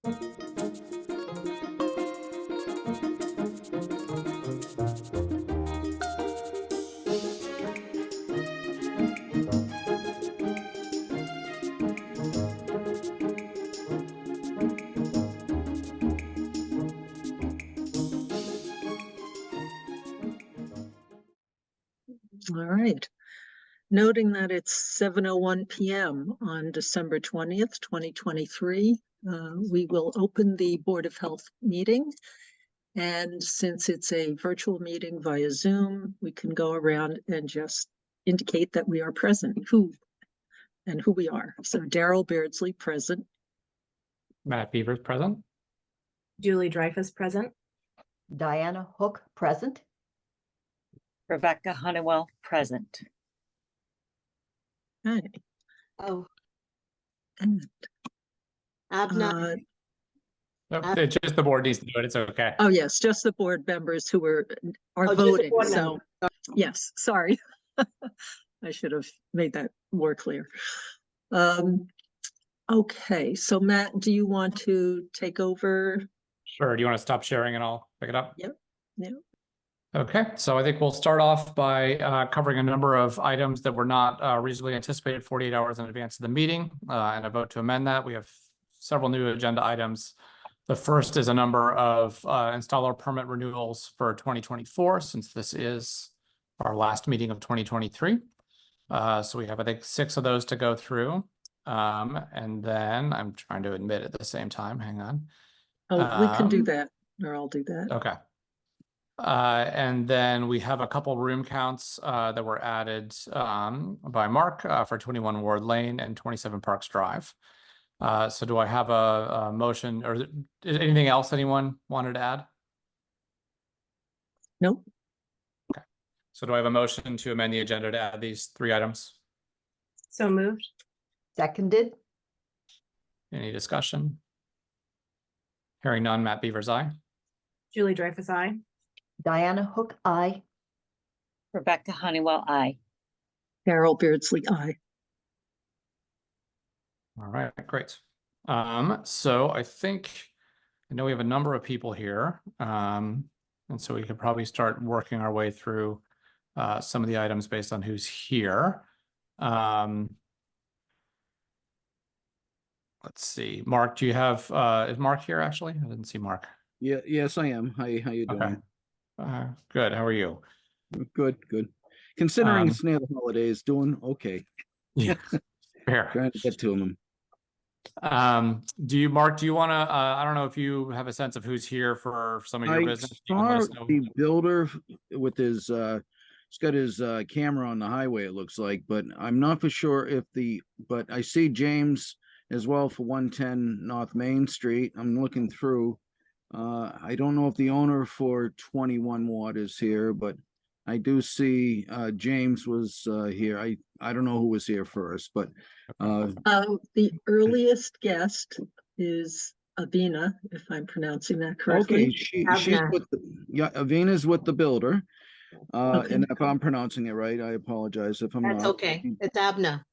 All right. Noting that it's 7:01 p.m. on December 20th, 2023, we will open the Board of Health meeting. And since it's a virtual meeting via Zoom, we can go around and just indicate that we are present, who we are. So Daryl Beardsley, present. Matt Beavers, present. Julie Dreyfus, present. Diana Hook, present. Rebecca Honeywell, present. Okay. Oh, And, Abna, It's just the board needs to do it. It's okay. oh yes, just the board members who are just the voting. board So yes, sorry. I should have made that more clear. Okay, so Matt, do you want to take over? Sure. Do you want to stop sharing and I'll pick it up? Yep. Yeah. Okay, so I think we'll start off by covering a number of items that were not reasonably anticipated 48 hours in advance of the meeting, and a vote to amend that. We have several new agenda items. The first is a number of installer permit renewals for 2024, since this is our last meeting of 2023. So we have, I think, 6 of those to go through. And then I'm trying to admit at the same time, hang on. Oh, we can do that, or I'll do that. Okay. And then we have a couple room counts that were added by Mark for 21 Ward Lane and 27 Parks Drive. So do I have a motion, or is anything else anyone wanted to add? Nope. Okay. So do I have a motion to amend the agenda to add these 3 items? so moved. Seconded. Any discussion? Hearing none, Matt Beavers, aye. Julie Dreyfus, aye. Diana Hook, aye. Rebecca Honeywell, aye. Daryl Beardsley, aye. All right, great. So I know we have a number of people here, and so we could probably start working our way through some of the items based on who's here. Let's see, Mark, do you have, is Mark here actually? I didn't see Mark. Yeah, yes, I am. How you doing? Okay. Good, how are you? Good. Considering it's near the holidays, doing okay. Yeah, fair. Trying to get to them. Mark, do you want to, I don't know if you have a sense of who's here for some of your business. You wanna let I us saw know? the builder with his, he's got his camera on the highway, it looks like, but I'm not for sure but I see James as well for 110 North Main Street. I'm looking through. I don't know if the owner for 21 Ward is here, but I do see James was here. I don't know who was here first, but The earliest guest is Avina, if I'm pronouncing that correctly. okay, she's Abna. with Avina's with the builder. Okay. And if I'm pronouncing it right, I apologize if I'm not. That's okay. It's Abna.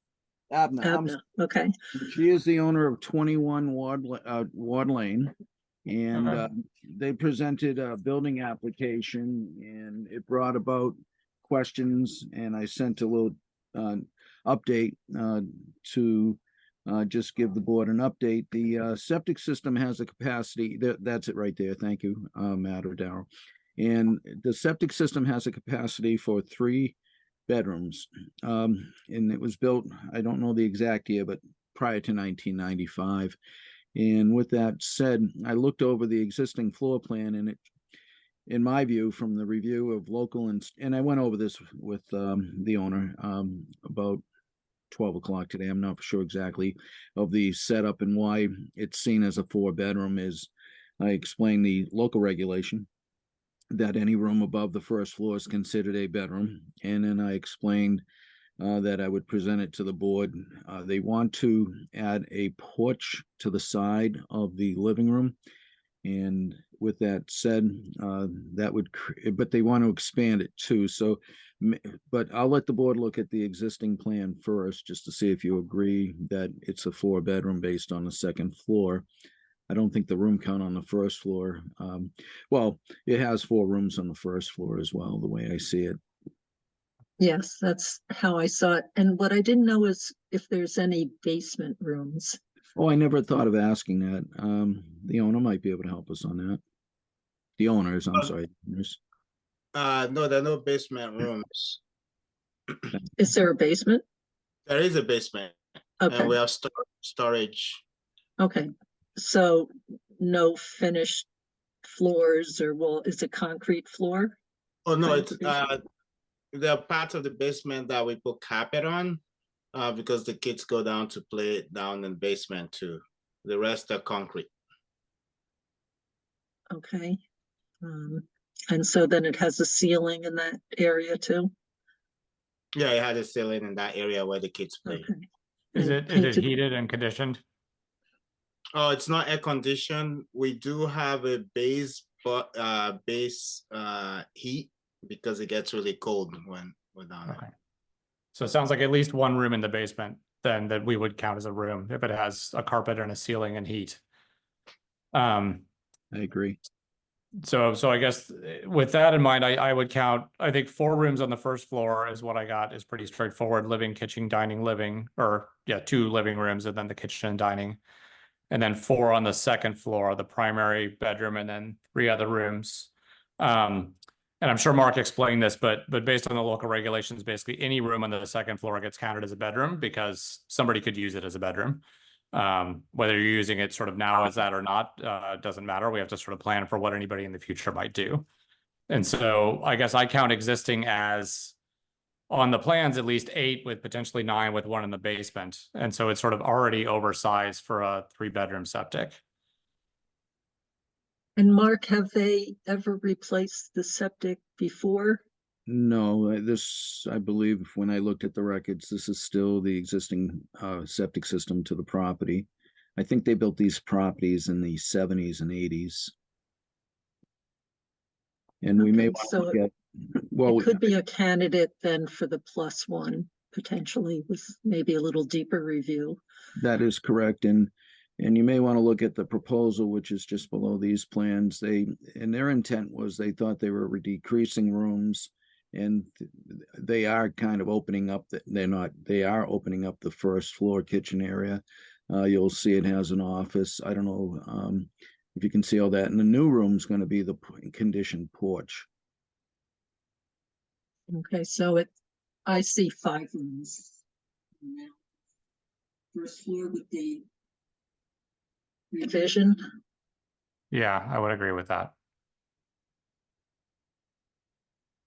Abna. Abna, okay. She is the owner of 21 Ward Lane, and Okay. they presented a building application, and it brought about questions, and I sent a little update to just give the board an update. The septic system has a capacity, that's it right there, thank you, Matt or Daryl. And the septic system has a capacity for 3 bedrooms, and it was built, I don't know the exact year, but prior to 1995. And with that said, I looked over the existing floor plan, and it, in my view, from the review of local, and I went over this with the owner about 12 o'clock today, I'm not sure exactly, of the setup and why it's seen as a 4-bedroom is, I explained the local regulation that any room above the first floor is considered a bedroom. And then I explained that I would present it to the board. They want to add a porch to the side of the living room. And with that said, that would, but they want to expand it too. So, but I'll let the board look at the existing plan first, just to see if you agree that it's a 4-bedroom based on the second floor. I don't think the room count on the first floor. Well, it has 4 rooms on the first floor as well, the way I see it. Yes, that's how I saw it. And what I didn't know is if there's any basement rooms. Oh, I never thought of asking that. The owner might be able to help us on that. The owners, I'm sorry. owners. No, there are no basement rooms. Is there a basement? There is a basement, and Okay, we have storage. okay. So no finished floors or wall, is it concrete floor? Oh, no, Right, it's, the basement. there are parts of the basement that we put carpet on, because the kids go down to play down in the basement too. The rest are concrete. Okay. And so then it has a ceiling in that area too? Yeah, it had a ceiling in that area where the kids play. Okay. Is And it painted- heated and conditioned? Oh, it's not air conditioned. We do have a base, but base heat because it gets really cold when we're down there. Okay. So it sounds like at least one room in the basement then that we would count as a room if it has a carpet and a ceiling and heat. I agree. So I guess with that in mind, I would count, I think 4 rooms on the first floor is what I got is pretty straightforward, living, kitchen, dining, living, or yeah, 2 living rooms and then the kitchen and dining. And then 4 on the second floor, the primary bedroom, and then 3 other rooms. And I'm sure Mark explained this, but based on the local regulations, basically any room on the second floor gets counted as a bedroom because somebody could use it as a bedroom. Whether you're using it sort of now as that or not, doesn't matter. We have to sort of plan for what anybody in the future might do. And so I guess I count existing as on the plans, at least 8 with potentially 9 with 1 in the basement. And so it's sort of already oversized for a 3-bedroom septic. And Mark, have they ever replaced the septic before? No, this, I believe, when I looked at the records, this is still the existing septic system to the property. I think they built these properties in the 70s and 80s. And we may Okay, want so to look at, well, It could be a candidate then for the +1, potentially with maybe a little deeper review. that is correct. And you may want to look at the proposal, which is just below these plans. And their intent was they thought they were decreasing rooms. And they are kind of opening up, they are opening up the first floor kitchen area. You'll see it has an office. I don't know if you can see all that. And the new room's going to be the conditioned porch. Okay, so I see 5 rooms. First floor with the revision. Yeah, I would agree with that.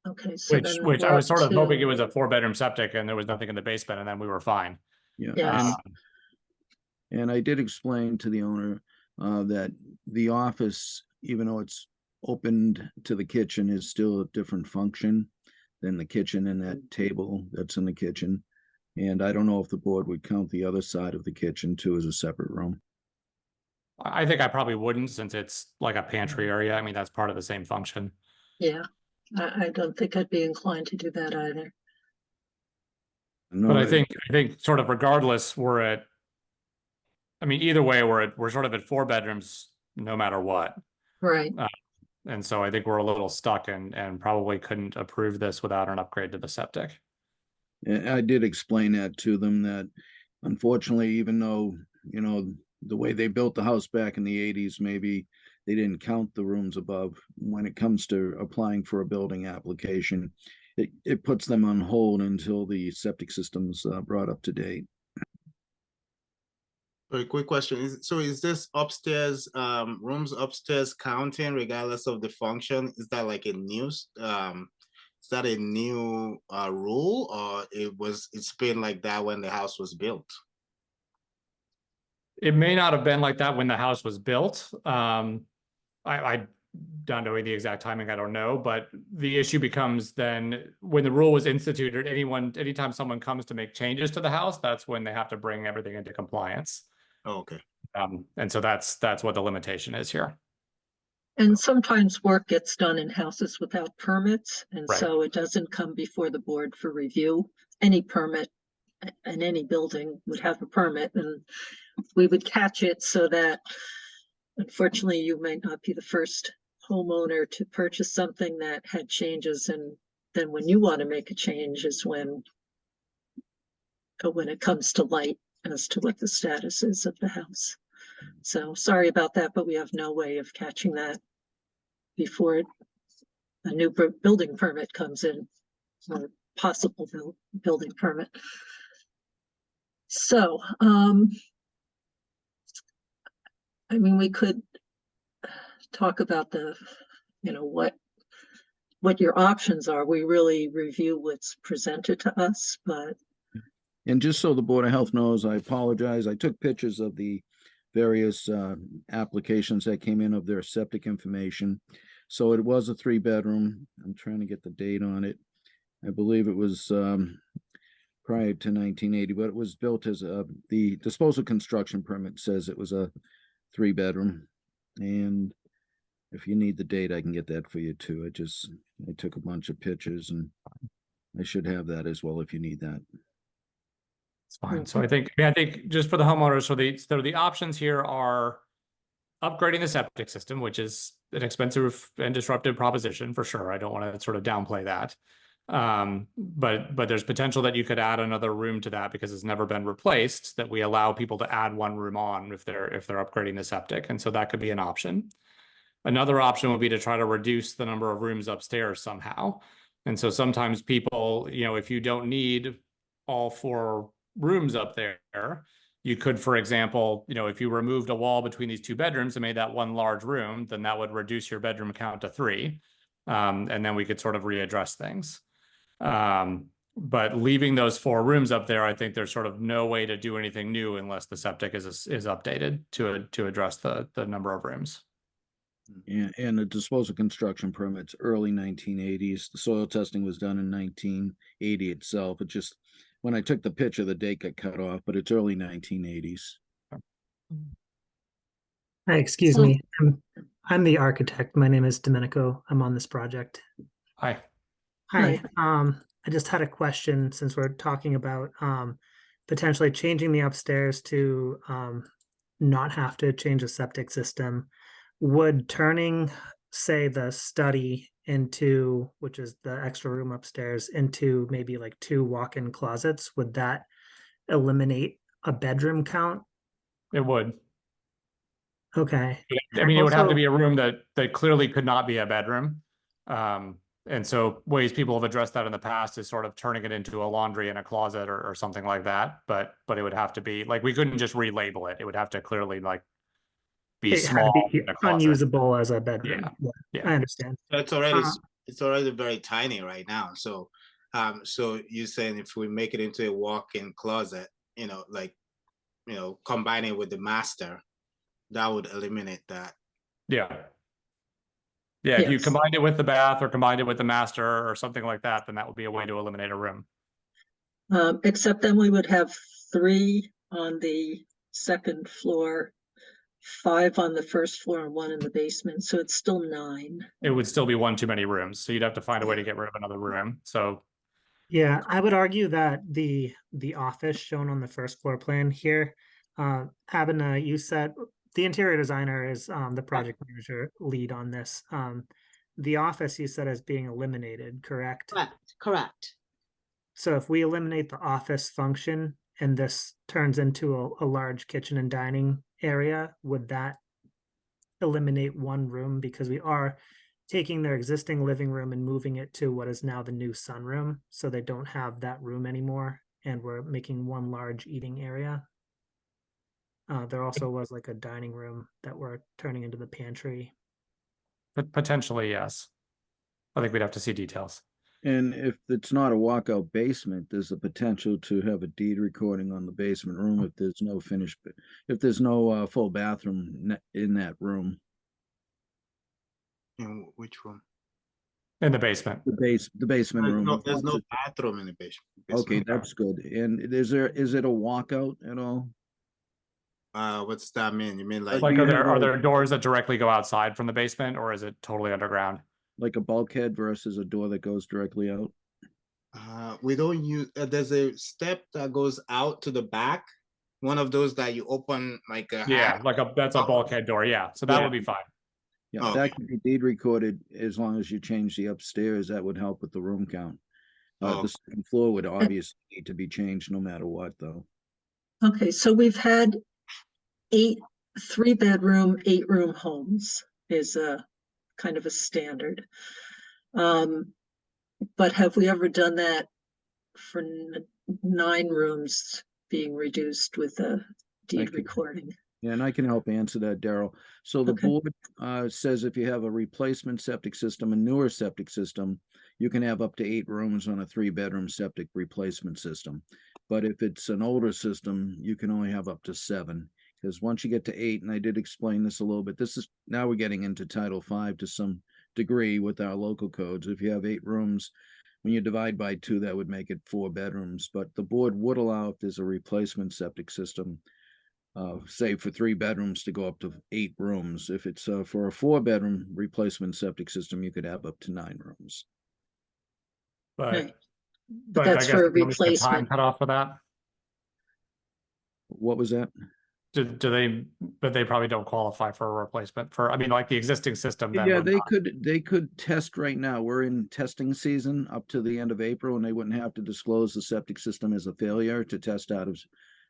Okay, so Which then I we're was up sort of hoping to- it was a 4-bedroom septic and there was nothing in the basement and then we were fine. Yeah. Yes. And I did explain to the owner that the office, even though it's opened to the kitchen, is still a different function than the kitchen and that table that's in the kitchen. And I don't know if the board would count the other side of the kitchen too as a separate room. I think I probably wouldn't since it's like a pantry area. I mean, that's part of the same function. Yeah, I don't think I'd be inclined to do that either. No, But I think sort of regardless, I mean, either way, we're sort of at 4 bedrooms no matter what. Right. And so I think we're a little stuck and probably couldn't approve this without an upgrade to the septic. I did explain that to them that unfortunately, even though, you know, the way they built the house back in the 80s, maybe they didn't count the rooms above when it comes to applying for a building application. It puts them on hold until the septic system's brought up to date. Very quick question. Is this upstairs, rooms upstairs counting regardless of the function? Is that like a new, is that a new rule or it's been like that when the house was built? It may not have been like that when the house was built. I don't know the exact timing, I don't know, but the issue becomes then when the rule was instituted, anytime someone comes to make changes to the house, that's when they have to bring everything into compliance. Oh, okay. And so that's what the limitation is here. And sometimes work gets done in houses without permits, and Right. so it doesn't come before the board for review. Any permit and any building would have a permit, and we would catch it so that unfortunately, you might not be the first homeowner to purchase something that had changes, and then when you want to make a change is when it comes to light as to what the status is of the house. So sorry about that, but we have no way of catching that before a new building permit comes in, or possible building permit. So, I mean, we could talk about what your options are. We really review what's presented to us, but And just so the Board of Health knows, I apologize. I took pictures of the various applications that came in of their septic information. So it was a 3-bedroom. I'm trying to get the date on it. I believe it was prior to 1980, but it was built as the disposal construction permit says it was a 3-bedroom. And if you need the date, I can get that for you too. I took a bunch of pictures, and I should have that as well if you need that. It's fine. So I think just for the homeowners, so the options here are upgrading the septic system, which is an expensive and disruptive proposition for sure. I don't want to sort of downplay that. But there's potential that you could add another room to that because it's never been replaced, that we allow people to add one room on if they're upgrading the septic. And so that could be an option. Another option would be to try to reduce the number of rooms upstairs somehow. And so sometimes people, if you don't need all 4 rooms up there, you could, for example, if you removed a wall between these 2 bedrooms and made that one large room, then that would reduce your bedroom count to 3. And then we could sort of readdress things. But leaving those 4 rooms up there, I think there's sort of no way to do anything new unless the septic is updated to address the number of rooms. And the disposal construction permits early 1980s. The soil testing was done in 1980 itself. It just, when I took the picture, the date got cut off, but it's early 1980s. Hi, excuse So- me. I'm the architect. My name is Domenico. I'm on this project. Hi. Hi. I just had a question since we're talking about potentially changing the upstairs to not have to change the septic system. Would turning, say, the study into, which is the extra room upstairs, into maybe like 2 walk-in closets, would that eliminate a bedroom count? It would. Okay. I mean, it would have to Also- be a room that clearly could not be a bedroom. And so ways people have addressed that in the past is sort of turning it into a laundry and a closet or something like that. But it would have to be like, we couldn't just relabel it. It would have to clearly like be It had to small. be in a closet. unusable as a bedroom. Yeah. I understand. It's already Uh, it's already very tiny right now. So so you're saying if we make it into a walk-in closet, combining with the master, that would eliminate that. Yeah. Yeah, if you Yes. combined it with the bath or combined it with the master or something like that, then that would be a way to eliminate a room. except then we would have 3 on the second floor, 5 on the first floor, and 1 in the basement. So it's still 9. It would still be one too many rooms. So you'd have to find a way to get rid of another room. So Yeah, I would argue that the office shown on the first floor plan here, Abena, you said the interior designer is the project manager lead on this. The office you said is being eliminated, correct? Correct. So if we eliminate the office function and this turns into a large kitchen and dining area, would that eliminate 1 room? Because we are taking their existing living room and moving it to what is now the new sunroom, so they don't have that room anymore, and we're making 1 large eating area. There also was like a dining room that we're turning into the pantry. but potentially, yes. I think we'd have to see details. And if it's not a walkout basement, there's the potential to have a deed recording on the basement room if there's no if there's no full bathroom in that room. In which room? In the basement. The basement room. There's no bathroom in the basement. Okay, that's good. And is it a walkout at all? What's that mean? You mean like Like, you are have there doors that directly go outside from the basement, or is it totally underground? Like a bulkhead versus a door that goes directly out? we don't use there's a step that goes out to the back one of those that you open like a Yeah, hatch? like that's a Oh. bulkhead door. Yeah, so that Yeah. would be fine. Yeah, Oh, that okay. could be deed recorded as long as you change the upstairs. That would help with the room count. Oh. The second floor would obviously need to be changed no matter what, though. Okay, so we've had 8 3-bedroom, 8-room homes is a kind of a standard. But have we ever done that for 9 rooms being reduced with a deed could- recording? Yeah, and I can help answer that, Daryl. So the Okay. board says if you have a replacement septic system, a newer septic system, you can have up to 8 rooms on a 3-bedroom septic replacement system. But if it's an older system, you can only have up to 7. Because once you get to 8, and I did explain this a little bit, this is now we're getting into Title V to some degree with our local codes. If you have 8 rooms, when you divide by 2, that would make it 4 bedrooms. But the board would allow, if there's a replacement septic system, say for 3 bedrooms, to go up to 8 rooms. If it's for a 4-bedroom replacement septic system, you could have up to 9 rooms. But Right. but That's I guess for a you want me to get time replacement. cut off for that. What was that? Do they? But they probably don't qualify for a replacement for. I mean, like the existing system. Then Yeah, would they not. could test right now. We're in testing season up to the end of April, and they wouldn't have to disclose the septic system as a failure to test out of.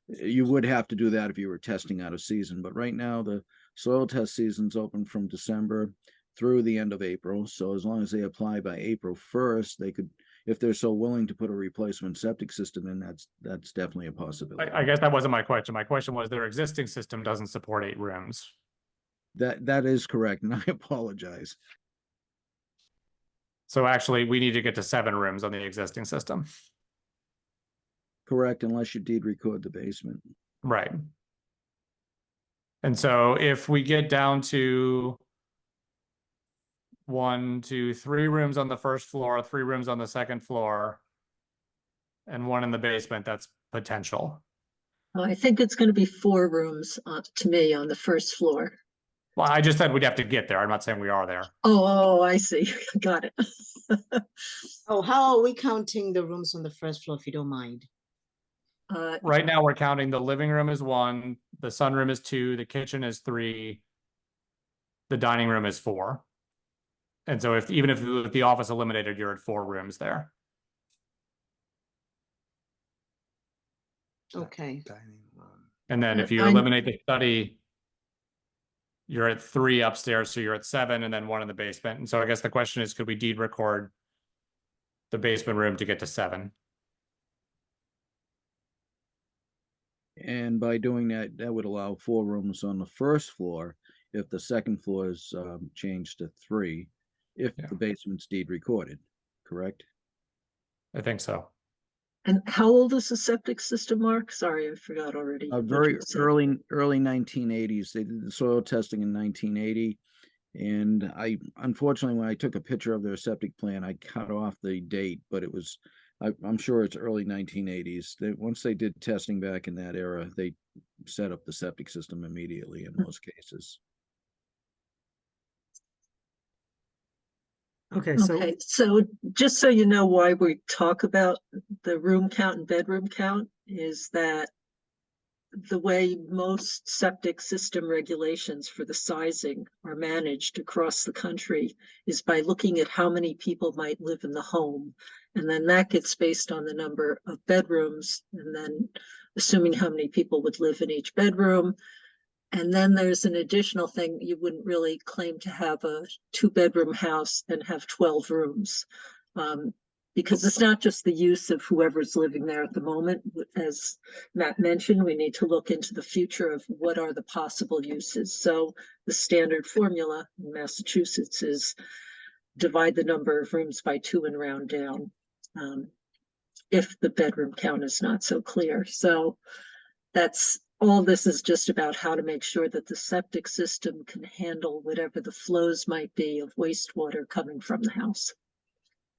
You would have to do that if you were testing out of season, but right now the soil test season's open from December through the end of April. So as long as they apply by April 1st, they could, if they're so willing to put a replacement septic system in, that's definitely a possibility. I guess that wasn't my question. My question was their existing system doesn't support 8 rooms. That is correct, and I apologize. So actually, we need to get to 7 rooms on the existing system. Correct, unless you deed record the basement. Right. And so if we get down to 1, 2, 3 rooms on the first floor, 3 rooms on the second floor, and 1 in the basement, that's potential. I think it's going to be 4 rooms to me on the first floor. Well, I just said we'd have to get there. I'm not saying we are there. Oh, I see. Got it. Oh, how are we counting the rooms on the first floor, if you don't mind? Right now, we're counting the living room is 1, the sunroom is 2, the kitchen is 3, the dining room is 4. And so even if the office eliminated, you're at 4 rooms there. Okay. Dining room. And then if you I- eliminate the study, you're at 3 upstairs, so you're at 7, and then 1 in the basement. And so I guess the question is, could we deed record the basement room to get to 7? And by doing that, that would allow 4 rooms on the first floor if the second floor is changed to 3, if Yeah. the basement's deed recorded, correct? I think so. And how old is the septic system, Mark? Sorry, I forgot already. what Very you said. early 1980s. They did the soil testing in 1980. And unfortunately, when I took a picture of their septic plan, I cut off the date, but it was, I'm sure it's early 1980s. Once they did testing back in that era, they set up the septic system immediately in most cases. Okay, so Okay, so just so you know why we talk about the room count and bedroom count is that the way most septic system regulations for the sizing are managed across the country is by looking at how many people might live in the home. And then that gets based on the number of bedrooms, and then assuming how many people would live in each bedroom. And then there's an additional thing, you wouldn't really claim to have a 2-bedroom house and have 12 rooms. Because it's not just the use of whoever's living there at the moment. As Matt mentioned, we need to look into the future of what are the possible uses. So the standard formula in Massachusetts is divide the number of rooms by 2 and round down, if the bedroom count is not so clear. So that's all. This is just about how to make sure that the septic system can handle whatever the flows might be of wastewater coming from the house.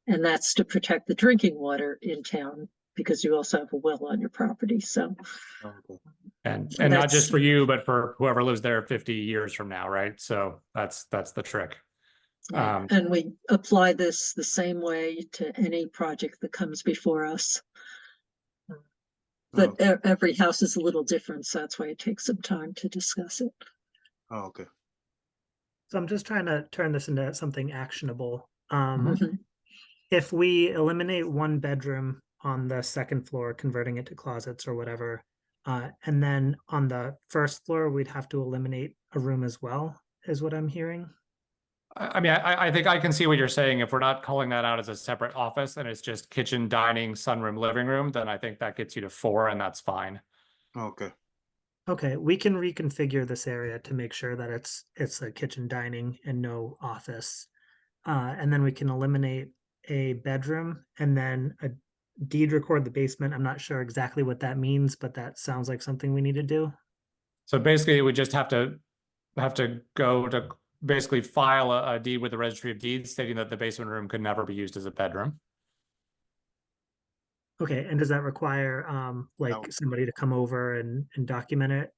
And that's to protect the drinking water in town, because you also have a well on your property. So, Okay. And So not that's- just for you, but for whoever lives there 50 years from now, right? So that's the trick. and we apply this the same way to any project that comes before us. But Okay. every house is a little different, so that's why it takes some time to discuss it. Oh, okay. So I'm just trying to turn this into something actionable. Mhm. If we eliminate one bedroom on the second floor, converting it to closets or whatever, and then on the first floor, we'd have to eliminate a room as well, is what I'm hearing. I mean, I think I can see what you're saying. If we're not calling that out as a separate office and it's just kitchen, dining, sunroom, living room, then I think that gets you to 4 and that's fine. Okay. Okay, we can reconfigure this area to make sure that it's a kitchen dining and no office. And then we can eliminate a bedroom and then a deed record the basement. I'm not sure exactly what that means, but that sounds like something we need to do. So basically, we just have to go to basically file a deed with the Registry of Deeds stating that the basement room could never be used as a bedroom. Okay, and does that require like No. somebody to come over and document it?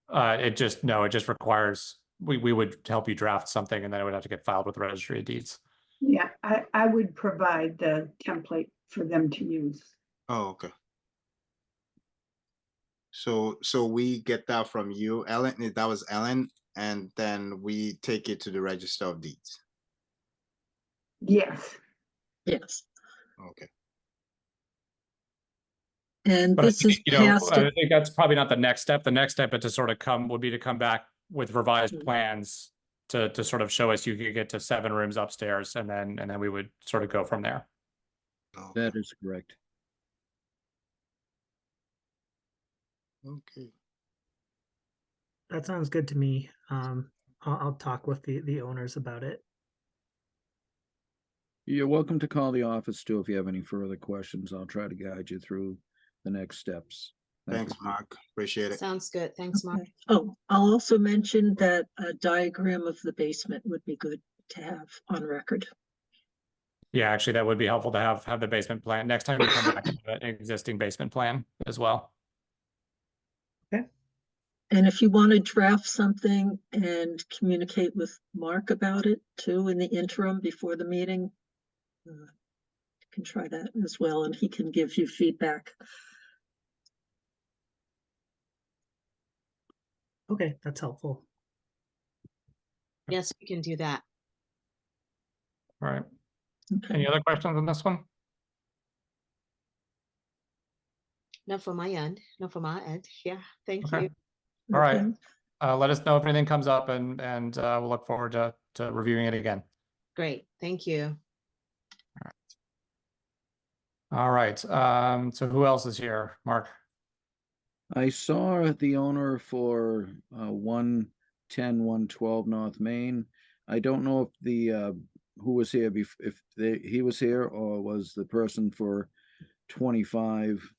It just requires we would help you draft something and then it would have to get filed with the Registry of Deeds. Yeah, I would provide the template for them to use. Oh, okay. So we get that from you, Ellen. That was Ellen, and then we take it to the Register of Deeds. Yes, Yes, Okay. and But I this is think, past, I think that's probably not the next step. The next step is to sort of would be to come back with revised Mhm. plans to sort of show us you could get to 7 rooms upstairs and then we would sort of go from there. Okay. That is correct. Okay. That sounds good to me. I'll talk with the owners about it. You're welcome to call the office too if you have any further questions. I'll try to guide you through the next steps. Thank Thanks, Mark. Appreciate it. Sounds good. Thanks, Mark. okay. Oh, I'll also mention that a diagram of the basement would be good to have on record. Yeah, actually, that would be helpful to have the basement plan. Next time you come back, an existing basement plan as well. And if you want to draft something and communicate with Mark about it too in the interim before the meeting, you can try that as well, and he can give you feedback. Okay, that's helpful. Yes, we can do that. All right. Okay. Any other questions on this one? Not from my end, not from our end. Yeah, thank Okay. you. All right. Okay. Let us know if anything comes up and we'll look forward to reviewing it again. Great, thank you. All right. So who else is here? Mark? I saw the owner for 110, 112 North Main. I don't know if the who was here if he was here or was the person for 25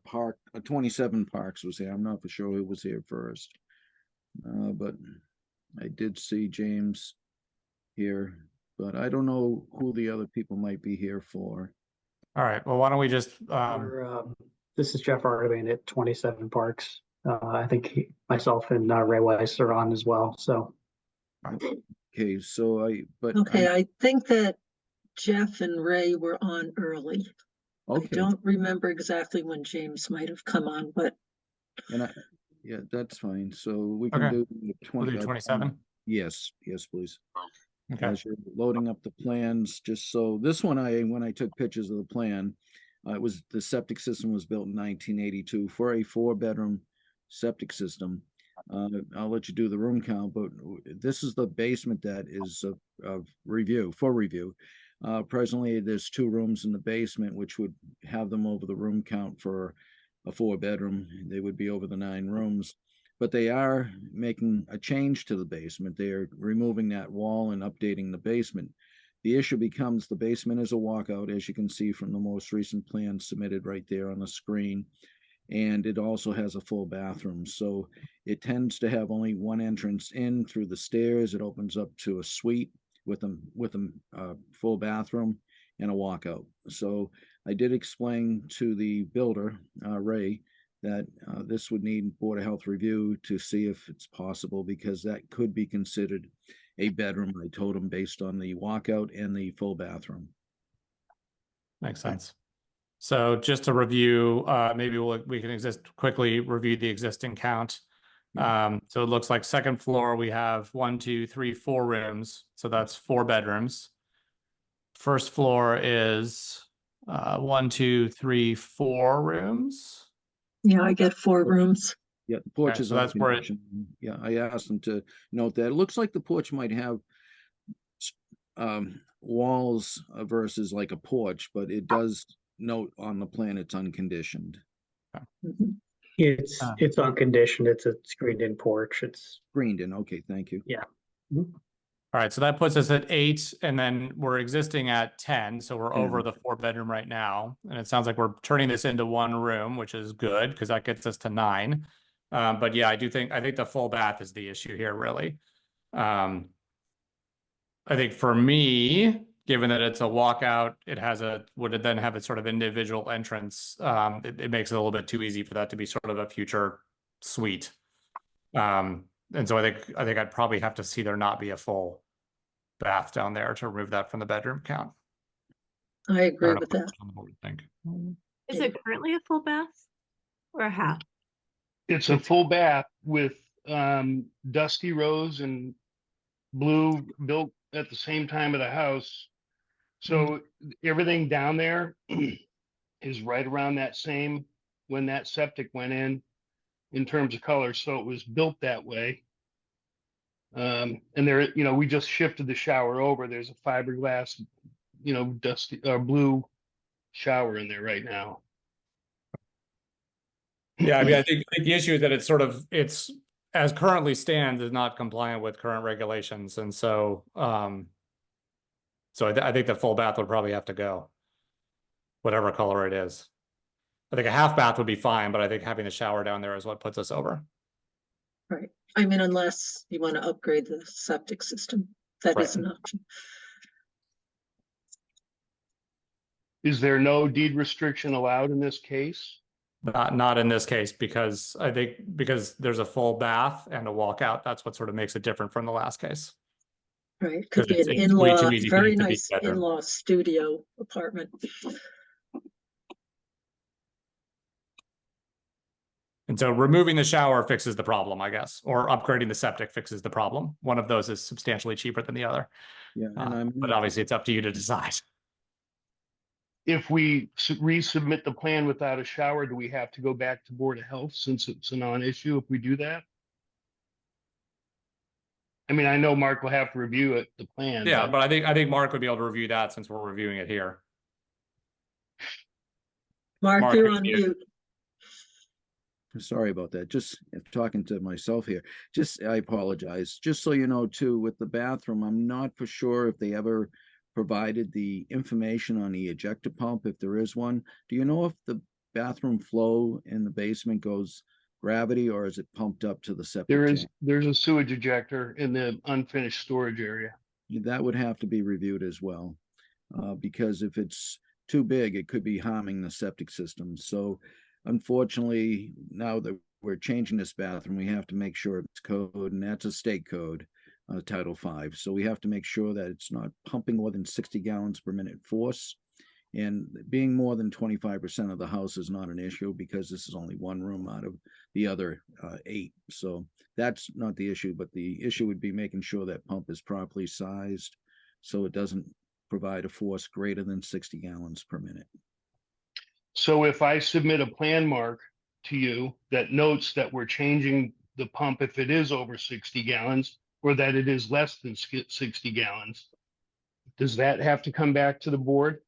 Park 27 Parks was here. I'm not for sure who was here first. But I did see James here, but I don't know who the other people might be here for. All right. Well, why don't we just This is Jeff Ardoin at 27 Parks. I think myself and Ray Weiss are on as well. So Okay, so Okay, I think that Jeff and Ray were on early. I okay, don't remember exactly when James might have come on, but and yeah, that's fine. So we can Okay. do we'll 20. do 27. Yes, please. Okay. As you're loading up the plans, just so this one, when I took pictures of the plan, it was the septic system was built in 1982 for a 4-bedroom septic system. I'll let you do the room count, but this is the basement that is of review. Presently, there's 2 rooms in the basement, which would have them over the room count for a 4-bedroom. They would be over the 9 rooms. But they are making a change to the basement. They are removing that wall and updating the basement. The issue becomes the basement is a walkout, as you can see from the most recent plan submitted right there on the screen. And it also has a full bathroom. So it tends to have only one entrance in through the stairs. It opens up to a suite with a full bathroom and a walkout. So I did explain to the builder, Ray, that this would need Board of Health review to see if it's possible, because that could be considered a bedroom, I told him, based on the walkout and the full bathroom. Makes sense. So just to review, maybe we can quickly review the existing count. So it looks like second floor, we have 1, 2, 3, 4 rooms. So that's 4 bedrooms. First floor is 1, 2, 3, 4 rooms. Yeah, I get 4 rooms. Yeah, the porch Okay, is so on that's where it- condition. Yeah, I asked them to note that. It looks like the porch might have walls versus like a porch, but it does note on the plan it's unconditioned. Mhm. It's unconditioned. It's a screened-in porch. It's Screened in. Okay, thank you. All right, so that puts us at 8, and then we're existing at 10, so we're over 10. the 4-bedroom right now. And it sounds like we're turning this into 1 room, which is good because that gets us to 9. But yeah, I think the full bath is the issue here, really. I think for me, given that it's a walkout, would it then have a sort of individual entrance? It makes it a little bit too easy for that to be sort of a future suite. And so I think I'd probably have to see there not be a full bath down there to remove that from the bedroom count. I I agree don't know with what that. the board would think. Is it currently a full bath or a half? It's a full bath with Dusty Rose and Blue built at the same time of the house. So everything down there is right around that same when that septic went in terms of color. So it was built that way. And there, we just shifted the shower over. There's a fiberglass, dusty blue shower in there right now. Yeah, I mean, I think the issue is that it's as currently stands is not compliant with current regulations, and so I think the full bath would probably have to go, whatever color it is. I think a half bath would be fine, but I think having the shower down there is what puts us over. Right. I mean, unless you want to upgrade the septic system, that is Right. an option. Is there no deed restriction allowed in this case? Not in this case, because there's a full bath and a walkout. That's what sort of makes it different from the last case. Right. Could be It's an way too in-law, easy for very it to be nice bedroom. in-law studio apartment. And so removing the shower fixes the problem, I guess, or upgrading the septic fixes the problem. One of those is substantially cheaper than the other. Yeah, and But obviously it's up to you to decide. If we resubmit the plan without a shower, do we have to go back to Board of Health since it's a non-issue if we do that? I mean, I know Mark will have to review it, the plan. Yeah, but I think Mark would be able to review that since we're reviewing it here. Mark, you're on mute. mute. Sorry about that. Just talking to myself here. I apologize. Just so you know, too, with the bathroom, I'm not for sure if they ever provided the information on the ejector pump, if there is one. Do you know if the bathroom flow in the basement goes gravity or is it pumped up to the septic tank? There's a sewage ejector in the unfinished storage area. That would have to be reviewed as well, because if it's too big, it could be harming the septic system. So unfortunately, now that we're changing this bathroom, we have to make sure it's code, and that's a state code, Title V. So we have to make sure that it's not pumping more than 60 gallons per minute force. And being more than 25% of the house is not an issue because this is only 1 room out of the other 8. So that's not the issue, but the issue would be making sure that pump is properly sized so it doesn't provide a force greater than 60 gallons per minute. So if I submit a plan, Mark, to you that notes that we're changing the pump if it is over 60 gallons or that it is less than 60 gallons, does that have to come back to the board?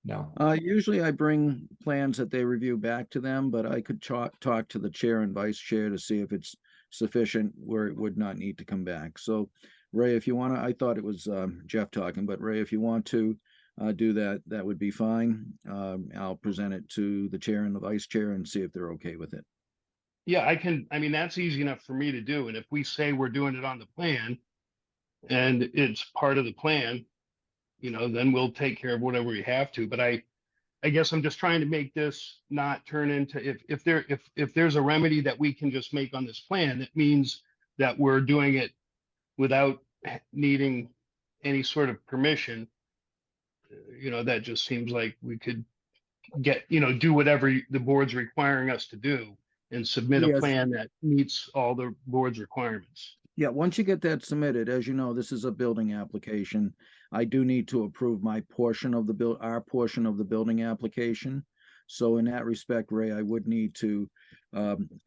No. Usually I bring plans that they review back to them, but I could talk to the chair and vice chair to see if it's sufficient where it would not need to come back. So Ray, if you want to, I thought it was Jeff talking, but Ray, if you want to do that, that would be fine. I'll present it to the chair and the vice chair and see if they're okay with it. Yeah, I mean, that's easy enough for me to do. And if we say we're doing it on the plan and it's part of the plan, then we'll take care of whatever we have to. But I guess I'm just trying to make this not turn into, if there's a remedy that we can just make on this plan, that means that we're doing it without needing any sort of permission. That just seems like we could do whatever the board's requiring us to do and submit a Yes. plan that meets all the board's requirements. Yeah, once you get that submitted, as you know, this is a building application. I do need to approve my portion of the our portion of the building application. So in that respect, Ray, I would need to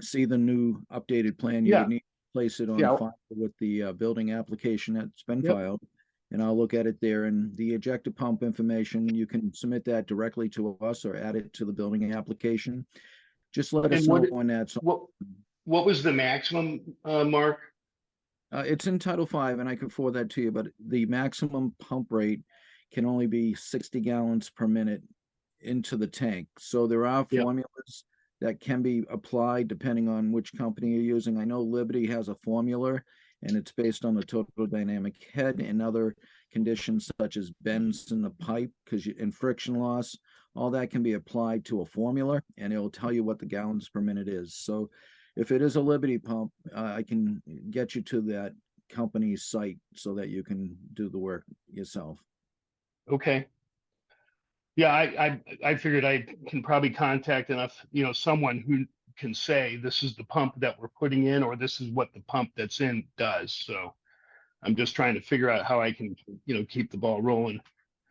see the new updated plan. You Yeah. would need to place it on Yeah. file with the building application that's been Yep. filed. And I'll look at it there, and the ejector pump information, you can submit that directly to us or add it to the building application. Just let us And know what- when that's. What was the maximum, Mark? It's in Title V, and I can forward that to you, but the maximum pump rate can only be 60 gallons per minute into the tank. So there are Yep. formulas that can be applied depending on which company you're using. I know Liberty has a formula, and it's based on the total dynamic head and other conditions such as bends in the pipe and friction loss. All that can be applied to a formula, and it'll tell you what the gallons per minute is. So if it is a Liberty pump, I can get you to that company's site so that you can do the work yourself. Okay. Yeah, I figured I can probably contact enough, someone who can say this is the pump that we're putting in, or this is what the pump that's in does. So I'm just trying to figure out how I can, keep the ball rolling.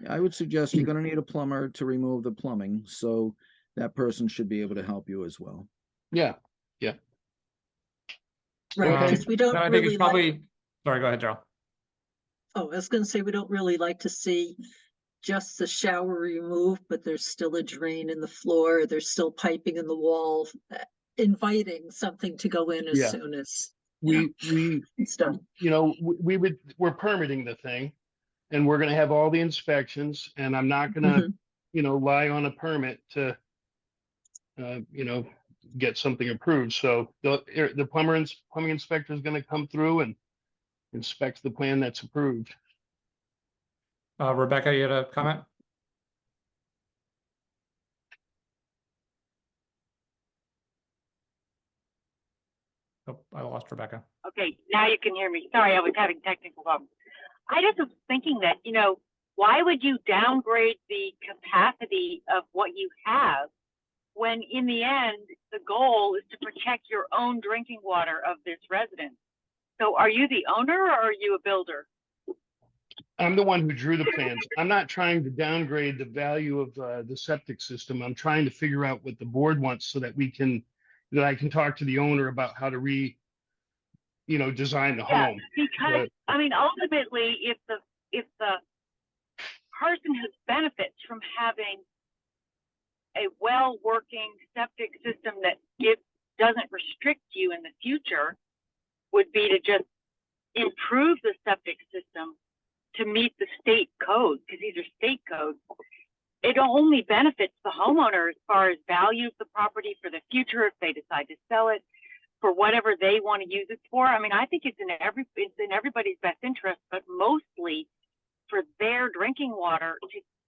I would suggest you're going to need a plumber to remove the plumbing, so that person should be able to help you as well. Yeah. Right, Okay. because we don't Then I think really it's probably, sorry, go ahead, Joe. Oh, I was gonna say, we don't really like to see just the shower removed, but there's still a drain in the floor, there's still piping in the wall, inviting something to go in as Yeah. soon as We it's done. we're permitting the thing, and we're gonna have all the inspections, and I'm not gonna, lie on a permit to, get something approved. So the plumbing inspector is gonna come through and inspect the plan that's approved. Rebecca, you had a comment? Oh, I lost Rebecca. Okay, now you can hear me. Sorry, I was having technical problems. I just was thinking that, why would you downgrade the capacity of what you have when in the end, the goal is to protect your own drinking water of this residence? So are you the owner or are you a builder? I'm the one who drew the plans. I'm not trying to downgrade the value of the septic system. I'm trying to figure out what the board wants so that I can talk to the owner about how to design the home. Because ultimately, if the person who benefits from having a well-working septic system that doesn't restrict you in the future would be to just improve the septic system to meet the state codes, because these are state codes. It only benefits the homeowner as far as value of the property for the future if they decide to sell it for whatever they want to use it for. I think it's in everybody's best interest, but mostly for their drinking water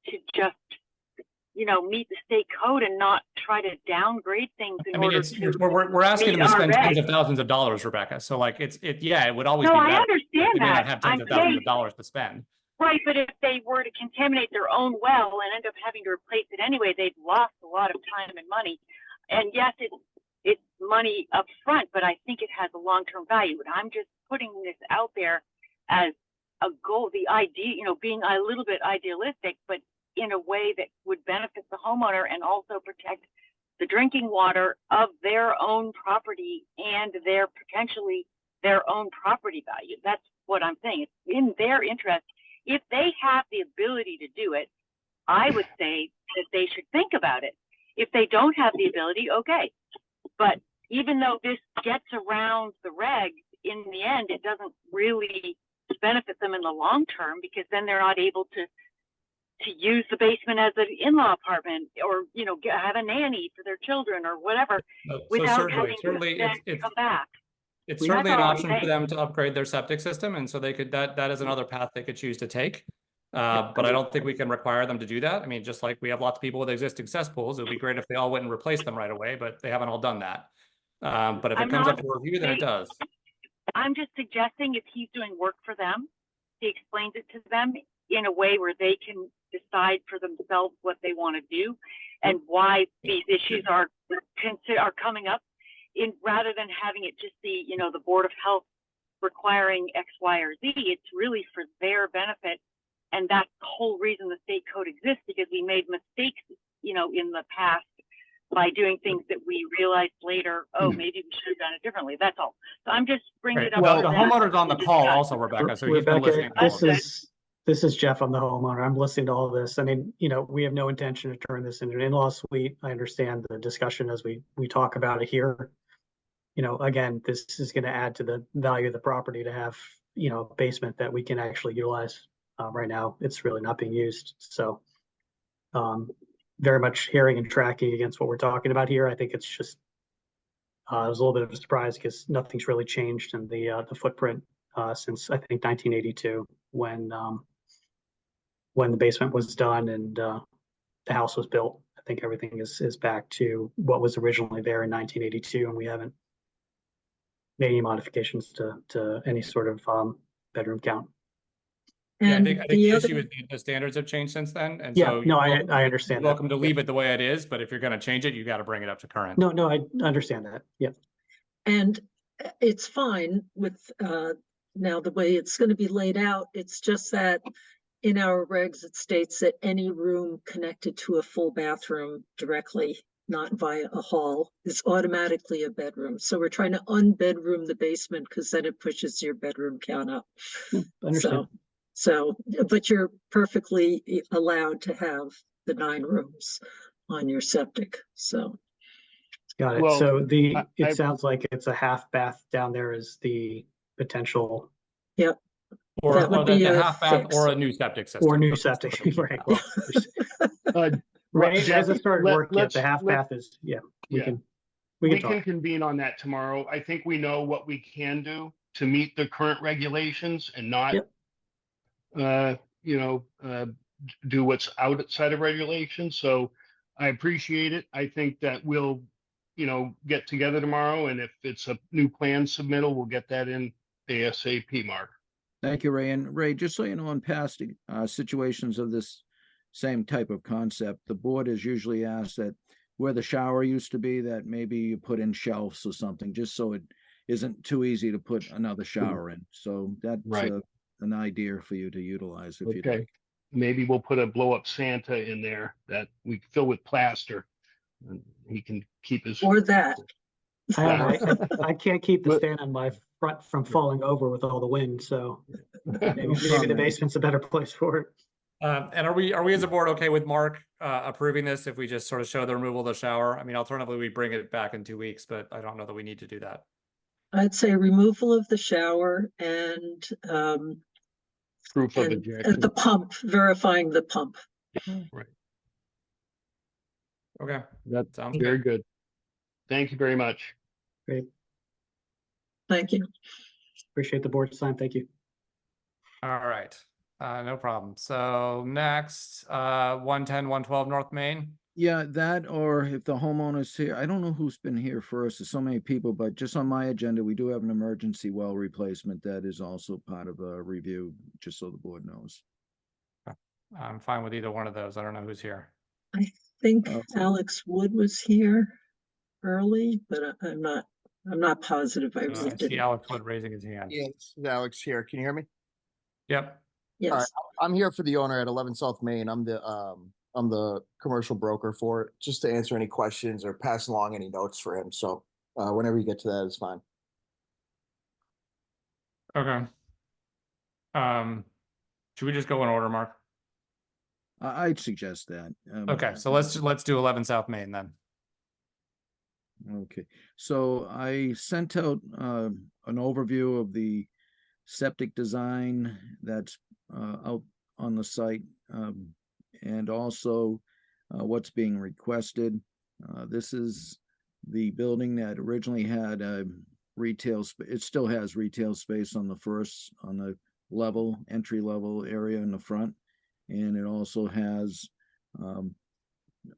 to just meet the state code and not try to downgrade things in order to. We're asking them to spend meet our tens of regs. thousands of dollars, Rebecca. So it would always No, be I better. understand They may that. not have tens of thousands of dollars to spend. Right, but if they were to contaminate their own well and end up having to replace it anyway, they've lost a lot of time and money. And yes, it's money up front, but I think it has a long-term value. And I'm just putting this out there as a goal, the idea, being a little bit idealistic, but in a way that would benefit the homeowner and also protect the drinking water of their own property and potentially their own property value. That's what I'm saying. It's in their interest. If they have the ability to do it, I would say that they should think about it. If they don't have the ability, okay. But even though this gets around the regs, in the end, it doesn't really benefit them in the long term, because then they're not able to use the basement as an in-law apartment, or have a nanny for their children or whatever, without having to come back. It's certainly an option for them to upgrade their septic system, and so they could that is another path they could choose to take. But I don't think we can require them to do that. Just like we have lots of people with existing cesspools, it would be great if they all went and replaced them right away, but they haven't all done that. But if it comes up for review, then it does. I'm just suggesting if he's doing work for them, he explains it to them in a way where they can decide for themselves what they want to do and why these issues are coming up, in rather than having it just be, you know, the Board of Health requiring X, Y, or Z. It's really for their benefit. And that's the whole reason the state code exists, because we made mistakes, you know, in the past by doing things that we realized later, oh, maybe we should have done it differently. That's all. So I'm just bringing Great. it up. Well, for the that homeowner's on the to call discuss. also, Rebecca, so he's been listening. Rebecca, this is Jeff. I'm the homeowner. I'm listening to all of this. I mean, you know, we have no intention to turn this into an in-law suite. I understand the discussion as we talk about it here. You know, again, this is going to add to the value of the property to have, you know, a basement that we can actually utilize. Right now, it's really not being used. So very much hearing and tracking against what we're talking about here. I think it's just, it was a little bit of a surprise because nothing's really changed in the footprint since I think 1982 when the basement was done and the house was built. I think everything is back to what was originally there in 1982, and we haven't made any modifications to any sort of bedroom count. Yeah, I And think the the other, issue is the standards have changed since then, and Yeah, so no, I you're understand that. welcome to Yeah. leave it the way it is, but if you're going to change it, you got to bring it up to current. No, I understand that. Yeah. and it's fine with now the way it's going to be laid out. It's just that in our regs, it states that any room connected to a full bathroom directly, not via a hall, is automatically a bedroom. So we're trying to unbedroom the basement because then it pushes your bedroom count up. I understand. But you're perfectly allowed to have the 9 rooms on your septic. So Got it. Well, So I- it sounds like it's a half bath down there is the potential. yep. Or That would the be a half bath fix. or a new septic system. Or new Those septic, sort of right? things. Well, Ray Jeff, hasn't started work yet. The half let- bath is, yeah, we yeah. can We talk. can convene on that tomorrow. I think we know what we can do to meet the current regulations and not, Yep. do what's outside of regulations. So I appreciate it. I think that we'll, get together tomorrow, and if it's a new plan submittal, we'll get that in ASAP, Mark. Thank you, Ray. And Ray, just so you know, in past situations of this same type of concept, the board has usually asked that where the shower used to be, that maybe you put in shelves or something, just so it isn't too easy to put another shower in. So that's Right. An idea for you to utilize if you'd Okay. like. Maybe we'll put a blow up Santa in there that we fill with plaster. And he can keep his. Or that. I can't keep the But- stand on my front from falling over with all the wind, so maybe the comment. basement's a better place for it. And are we as a board okay with Mark approving this if we just sort of show the removal of the shower? I mean, alternatively, we bring it back in 2 weeks, but I don't know that we need to do that. I'd say removal of the shower and Proof of and ejection. the pump, verifying the pump. Okay, That's sounds very good. good. Thank you very much. Great. Thank you. Appreciate the board's time. Thank you. All right, no problem. So next, 110, 112 North Main. Yeah, that, or if the homeowner's here, I don't know who's been here first. There's so many people, but just on my agenda, we do have an emergency well replacement that is also part of a review, just so the board knows. I'm fine with either one of those. I don't know who's here. I think Oh. Alex Wood was here early, but I'm not positive. I I really see didn't. Alex Wood raising his hand. Yeah, this is Alex here. Can you hear me? Yep. All right. Yes. I'm here for the owner at 11 South Main. I'm the commercial broker for it, just to answer any questions or pass along any notes for him. So whenever you get to that, it's fine. Okay. Should we just go in order, Mark? I'd suggest that. Okay, so let's do 11 South Main then. Okay, so I sent out an overview of the septic design that's out on the site, and also what's being requested. This is the building that originally had a retail, it still has retail space on the level, entry level area in the front. And it also has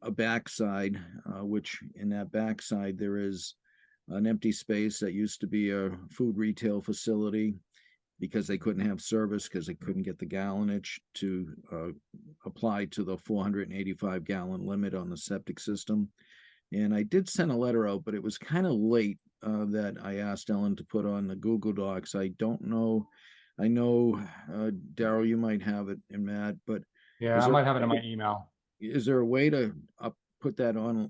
a backside, which in that backside there is an empty space that used to be a food retail facility. because they couldn't have service because they couldn't get the gallonage to apply to the 485 gallon limit on the septic system. And I did send a letter out, but it was kind of late that I asked Ellen to put on the Google Docs. I don't know. I know, Daryl, you might have it in Matt, but Yeah, I might have it in my email. is there a way to put that on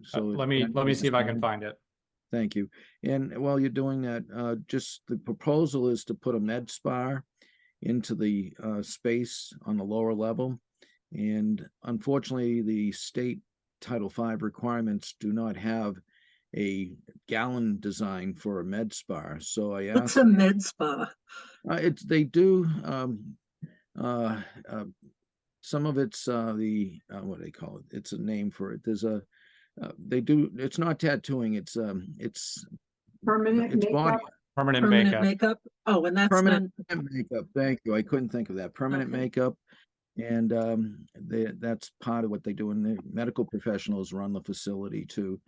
so Let me see if I can find it. Thank you. And while you're doing that, just the proposal is to put a med spa into the space on the lower level. And unfortunately, the state Title V requirements do not have a gallon design for a med spa. So I asked. What's a med spa? They do. Some of it's what do they call it? It's a name for it. There's a they do. It's not tattooing. It's Permanent it's makeup. body Permanent makeup. Oh, and that's permanent makeup. Thank you. I couldn't think of that. Permanent Okay. makeup, and that's part of what they do. And the medical professionals run the facility too.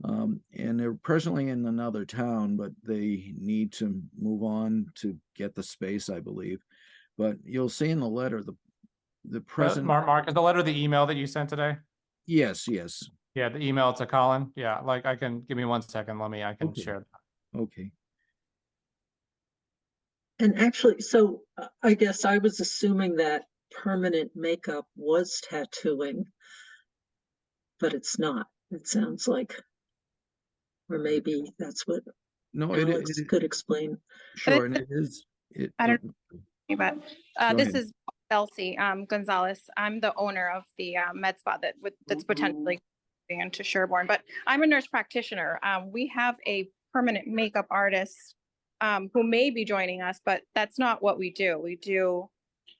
And they're presently in another town, but they need to move on to get the space, I believe. But you'll see in the letter the present. Mark, is the letter the email that you sent today? Yes. Yeah, the email to Colin. Yeah, like I can give me 1 second. I can Okay. share that. Okay. And actually, so I guess I was assuming that permanent makeup was tattooing, but it's not. It sounds like, or maybe that's what No, Alex it could explain. sure, and it is. I don't but Go this ahead. is Elsie Gonzalez. I'm the owner of the med spa that's potentially going into Sherborn, but I'm a nurse practitioner. We have a permanent makeup artist who may be joining us, but that's not what we do. We do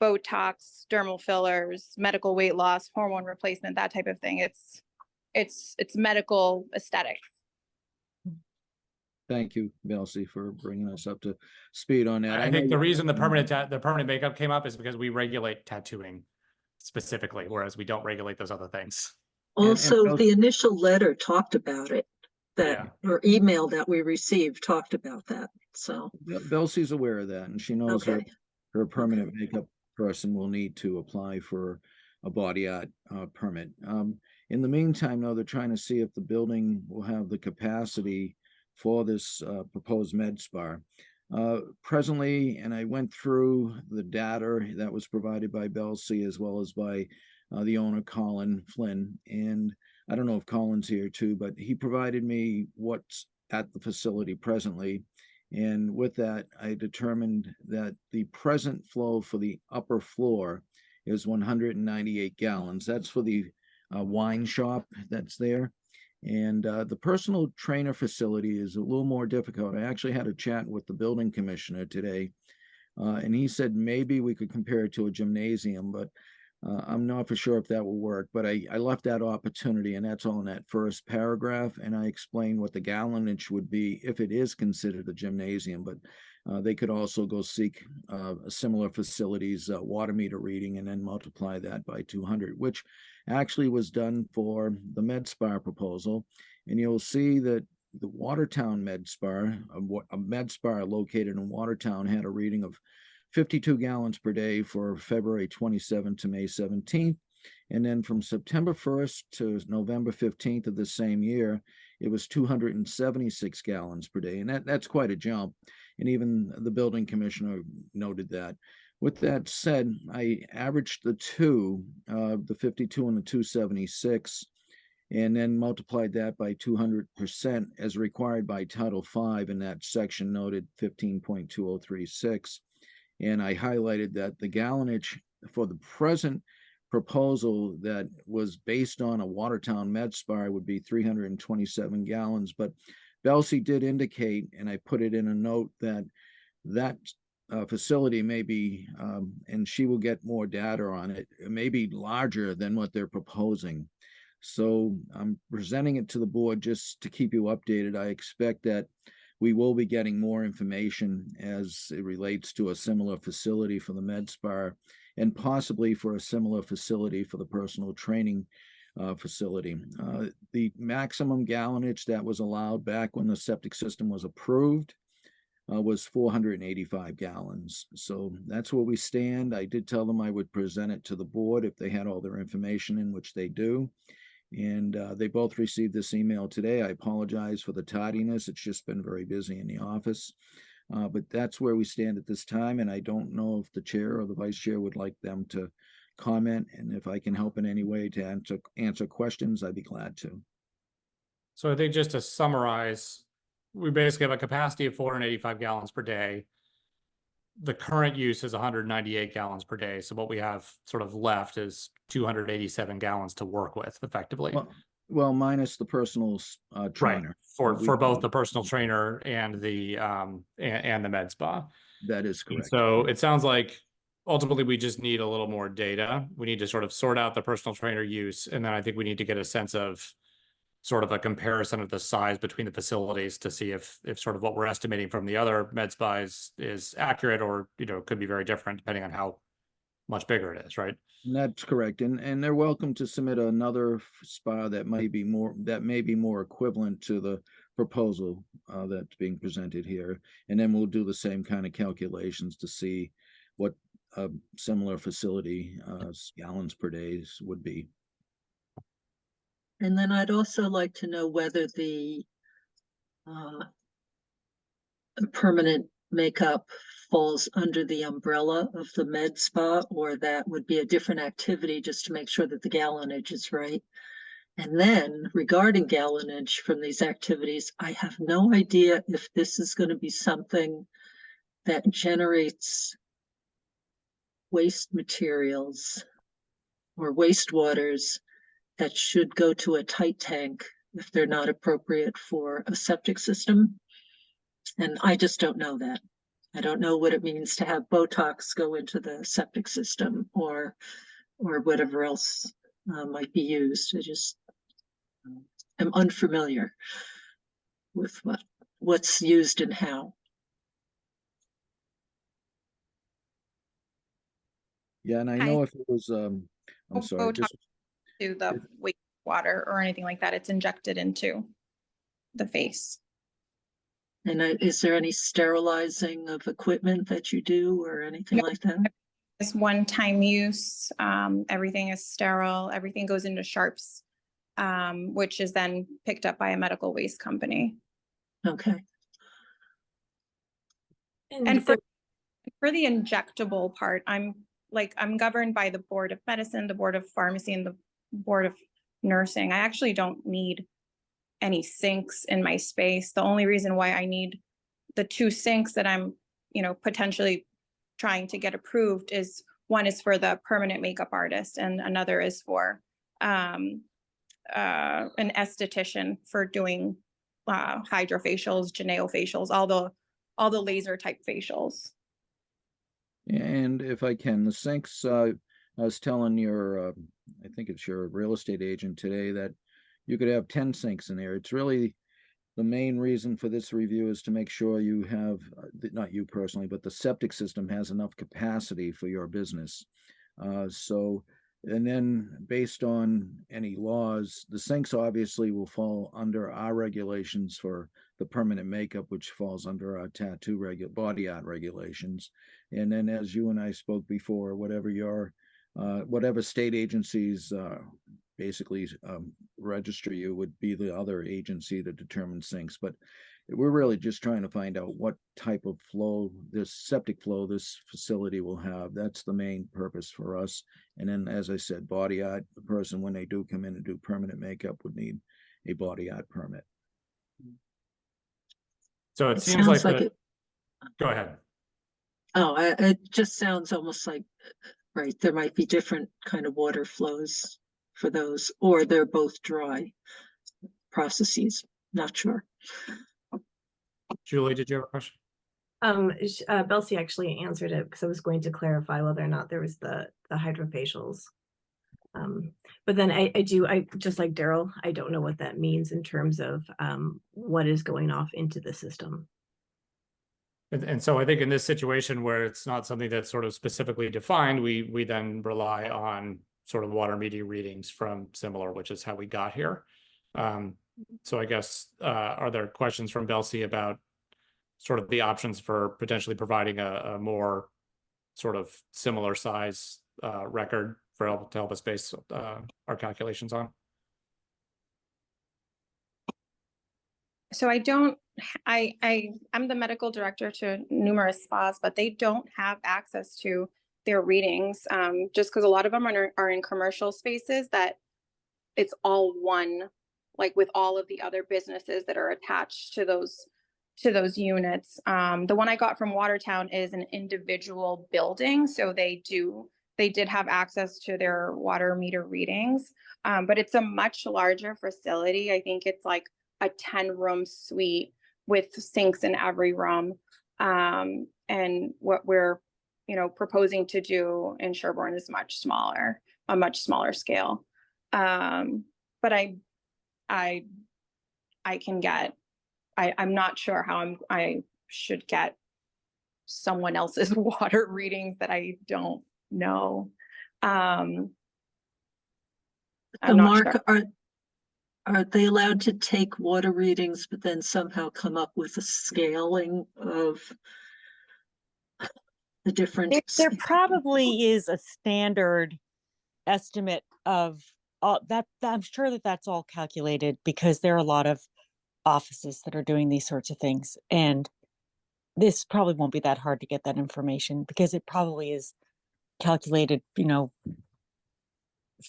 Botox, dermal fillers, medical weight loss, hormone replacement, that type of thing. It's medical aesthetic. Thank you, Belsey, for bringing us up to speed on that. I know think the you- reason the permanent makeup came up is because we regulate tattooing specifically, whereas we don't regulate those other things. Also, and- the initial letter talked about it, or email that we received talked about that. So Belsey's aware of that, and she knows Okay. her permanent makeup person will need to apply for a body art permit. In the meantime, though, they're trying to see if the building will have the capacity for this proposed med spa. Presently, and I went through the data that was provided by Belsey as well as by the owner, Colin Flynn. And I don't know if Colin's here too, but he provided me what's at the facility presently. And with that, I determined that the present flow for the upper floor is 198 gallons. That's for the wine shop that's there. And the personal trainer facility is a little more difficult. I actually had a chat with the building commissioner today, and he said maybe we could compare it to a gymnasium, but I'm not for sure if that will work. But I left that opportunity, and that's all in that first paragraph. And I explained what the gallonage would be if it is considered a gymnasium. But they could also go seek a similar facilities water meter reading and then multiply that by 200, which actually was done for the med spa proposal. And you'll see that the Watertown med spa, a med spa located in Watertown, had a reading of 52 gallons per day for February 27th to May 17th. And then from September 1st to November 15th of the same year, it was 276 gallons per day. And that's quite a jump. And even the building commissioner noted that. With that said, I averaged the two, the 52 and the 276, and then multiplied that by 200% as required by Title V in that section noted 15.2036. And I highlighted that the gallonage for the present proposal that was based on a Watertown med spa would be 327 gallons. But Belsey did indicate, and I put it in a note, that facility may be, and she will get more data on it, it may be larger than what they're proposing. So I'm presenting it to the board just to keep you updated. I expect that we will be getting more information as it relates to a similar facility for the med spa and possibly for a similar facility for the personal training facility. The maximum gallonage that was allowed back when the septic system was approved was 485 gallons. So that's where we stand. I did tell them I would present it to the board if they had all their information in, which they do. And they both received this email today. I apologize for the tardiness. It's just been very busy in the office. But that's where we stand at this time. And I don't know if the chair or the vice chair would like them to comment. And if I can help in any way to answer questions, I'd be glad to. So I think just to summarize, we basically have a capacity of 485 gallons per day. The current use is 198 gallons per day. So what we have sort of left is 287 gallons to work with effectively. Well, minus the personal trainer. Right. For both the personal trainer and the med spa. That is correct. And so it sounds like ultimately we just need a little more data. We need to sort of sort out the personal trainer use. And then I think we need to get a sense of sort of a comparison of the size between the facilities to see if sort of what we're estimating from the other med spas is accurate, or, you know, could be very different depending on how much bigger it is, right? That's correct. And they're welcome to submit another spa that may be more equivalent to the proposal that's being presented here. And then we'll do the same kind of calculations to see what a similar facility gallons per day would be. And then I'd also like to know whether the permanent makeup falls under the umbrella of the med spa, or that would be a different activity just to make sure that the gallonage is right. And then regarding gallonage from these activities, I have no idea if this is going to be something that generates waste materials or wastewaters that should go to a tight tank if they're not appropriate for a septic system. And I just don't know that. I don't know what it means to have Botox go into the septic system or whatever else might be used. I just am unfamiliar with what's used and how. Yeah, and I know if it was, I'm sorry, Botox to the wastewater or anything like that, it's injected into the face. And is there any sterilizing of equipment that you do or anything like that? It's one-time use. Everything is sterile. Everything goes into sharps, which is then picked up by a medical waste company. Okay. And for the injectable part, I'm governed by the Board of Medicine, the Board of Pharmacy, and the Board of Nursing. I actually don't need any sinks in my space. The only reason why I need the 2 sinks that I'm, potentially trying to get approved is one is for the permanent makeup artist and another is for an esthetician for doing hydrofacials, geneofacials, all the laser type facials. And if I can, the sinks, I was telling your, I think it's your real estate agent today that you could have 10 sinks in there. It's really the main reason for this review is to make sure you have, not you personally, but the septic system has enough capacity for your business. And then based on any laws, the sinks obviously will fall under our regulations for the permanent makeup, which falls under our tattoo body art regulations. And then as you and I spoke before, whatever state agencies basically register you would be the other agency to determine sinks. But we're really just trying to find out what type of flow, this septic flow, this facility will have. That's the main purpose for us. And then, as I said, body art, the person, when they do come in and do permanent makeup, would need a body art permit. So it seems like go ahead. Oh, it just sounds almost like, right, there might be different kind of water flows for those, or they're both dry processes. Not sure. Julie, did you have a question? Belsi actually answered it because I was going to clarify whether or not there was the hydrofacials. But then I just like Daryl, I don't know what that means in terms of what is going off into the system. And so I think in this situation where it's not something that's sort of specifically defined, we then rely on sort of water media readings from similar, which is how we got here. So I guess, are there questions from Belsi about sort of the options for potentially providing a more sort of similar size record for to help us base our calculations on. So I'm the medical director to numerous spas, but they don't have access to their readings, just because a lot of them are in commercial spaces that it's all one, like with all of the other businesses that are attached to those units. The one I got from Watertown is an individual building, so they did have access to their water meter readings, but it's a much larger facility. I think it's like a 10-room suite with sinks in every room. And what we're, proposing to do in Sherborn is a much smaller scale. But I'm not sure how I should get someone else's water readings that I don't know. I'm So not Mark, sure. are they allowed to take water readings, but then somehow come up with a scaling of the different? There probably is a standard estimate of all that. I'm sure that that's all calculated because there are a lot of offices that are doing these sorts of things. And this probably won't be that hard to get that information because it probably is calculated,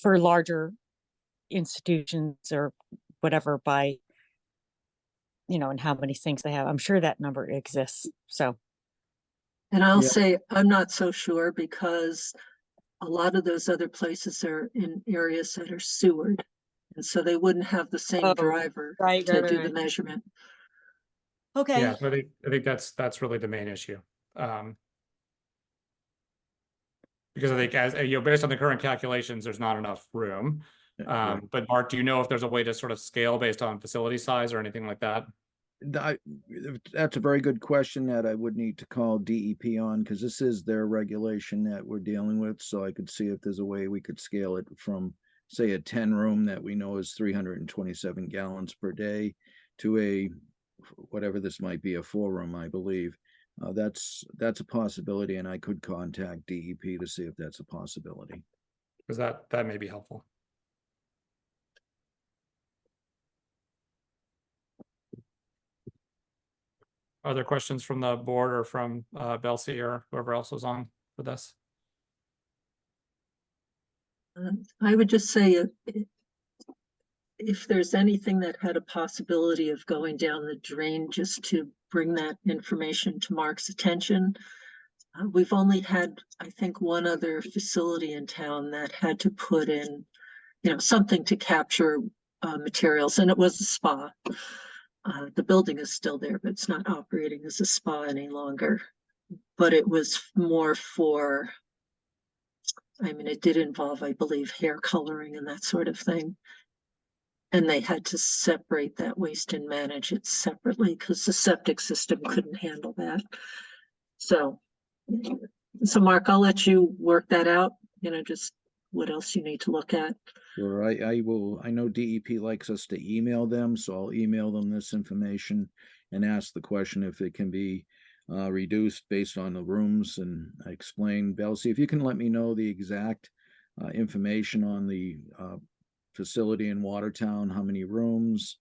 for larger institutions or whatever by, and how many sinks they have. I'm sure that number exists. So. And I'll Yeah. say, I'm not so sure because a lot of those other places are in areas that are sewered. And so they wouldn't have the same driver to do the measurement. Okay. Yeah, so I think that's really the main issue. Because I think as based on the current calculations, there's not enough room. But Mark, do you know if there's a way to sort of scale based on facility size or anything like that? That's a very good question that I would need to call DEP on, because this is their regulation that we're dealing with. So I could see if there's a way we could scale it from, say, a 10-room that we know is 327 gallons per day to a, whatever this might be, a 4-room, I believe. That's a possibility, and I could contact DEP to see if that's a possibility. Because that may be helpful. Are there questions from the board or from Belsey or whoever else was on for this? I would just say if there's anything that had a possibility of going down the drain, just to bring that information to Mark's attention. We've only had, I think, one other facility in town that had to put in, something to capture materials, and it was a spa. The building is still there, but it's not operating as a spa any longer. But it was more for, it did involve, I believe, hair coloring and that sort of thing. And they had to separate that waste and manage it separately because the septic system couldn't handle that. So Mark, I'll let you work that out, just what else you need to look at. Sure, I will. I know DEP likes us to email them, so I'll email them this information and ask the question if it can be reduced based on the rooms. And I explain, Belsey, if you can let me know the exact information on the facility in Watertown, how many rooms,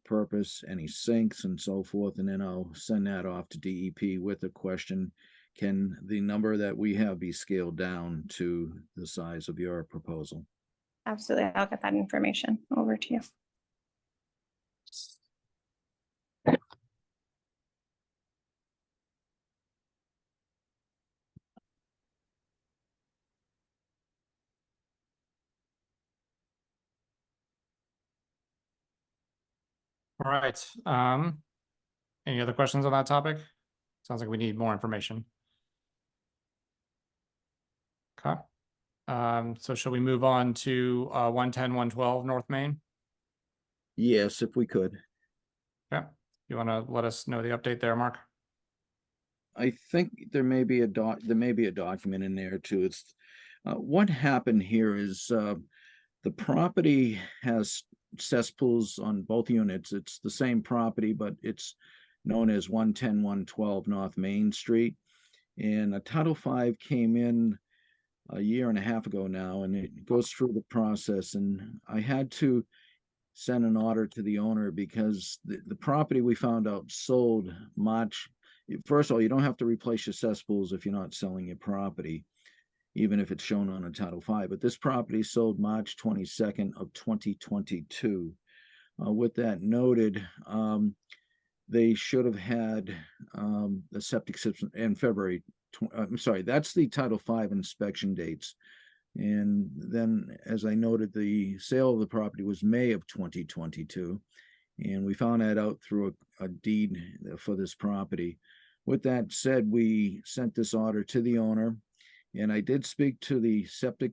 purpose, any sinks, and so forth, and then I'll send that off to DEP with a question. Can the number that we have be scaled down to the size of your proposal? Absolutely. I'll get that information over to you. All right. Any other questions on that topic? Sounds like we need more information. Okay. So shall we move on to 110, 112 North Main? Yes, if we could. Yeah. You want to let us know the update there, Mark? I think there may be a document in there too. It's what happened here is the property has cesspools on both units. It's the same property, but it's known as 110, 112 North Main Street. And a Title V came in a year and a half ago now, and it goes through the process. And I had to send an order to the owner because the property we found out sold March. First of all, you don't have to replace your cesspools if you're not selling your property, even if it's shown on a Title V. But this property sold March 22nd of 2022. With that noted, they should have had the septic system in February. I'm sorry, that's the Title V inspection dates. And then, as I noted, the sale of the property was May of 2022. And we found that out through a deed for this property. With that said, we sent this order to the owner. And I did speak to the septic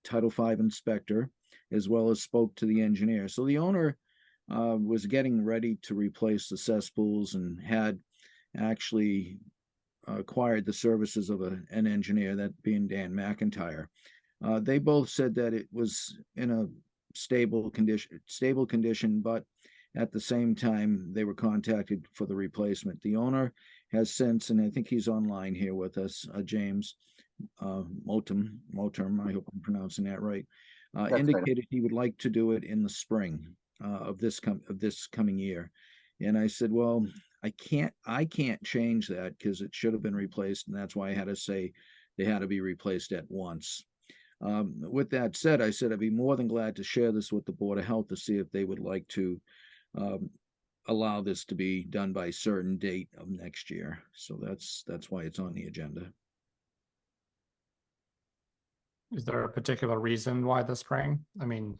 Title V inspector, as well as spoke to the engineer. So the owner was getting ready to replace the cesspools and had actually acquired the services of an engineer, that being Dan McIntyre. They both said that it was in a stable condition, but at the same time, they were contacted for the replacement. The owner has since, and I think he's online here with us, James Motum, I hope I'm pronouncing that right, indicated he would like to do it in the spring of this coming year. And I said, well, I can't change that because it should have been replaced, and that's why I had to say they had to be replaced at once. With that said, I said I'd be more than glad to share this with the Board of Health to see if they would like to allow this to be done by a certain date of next year. So that's why it's on the agenda. Is there a particular reason why the spring? I mean,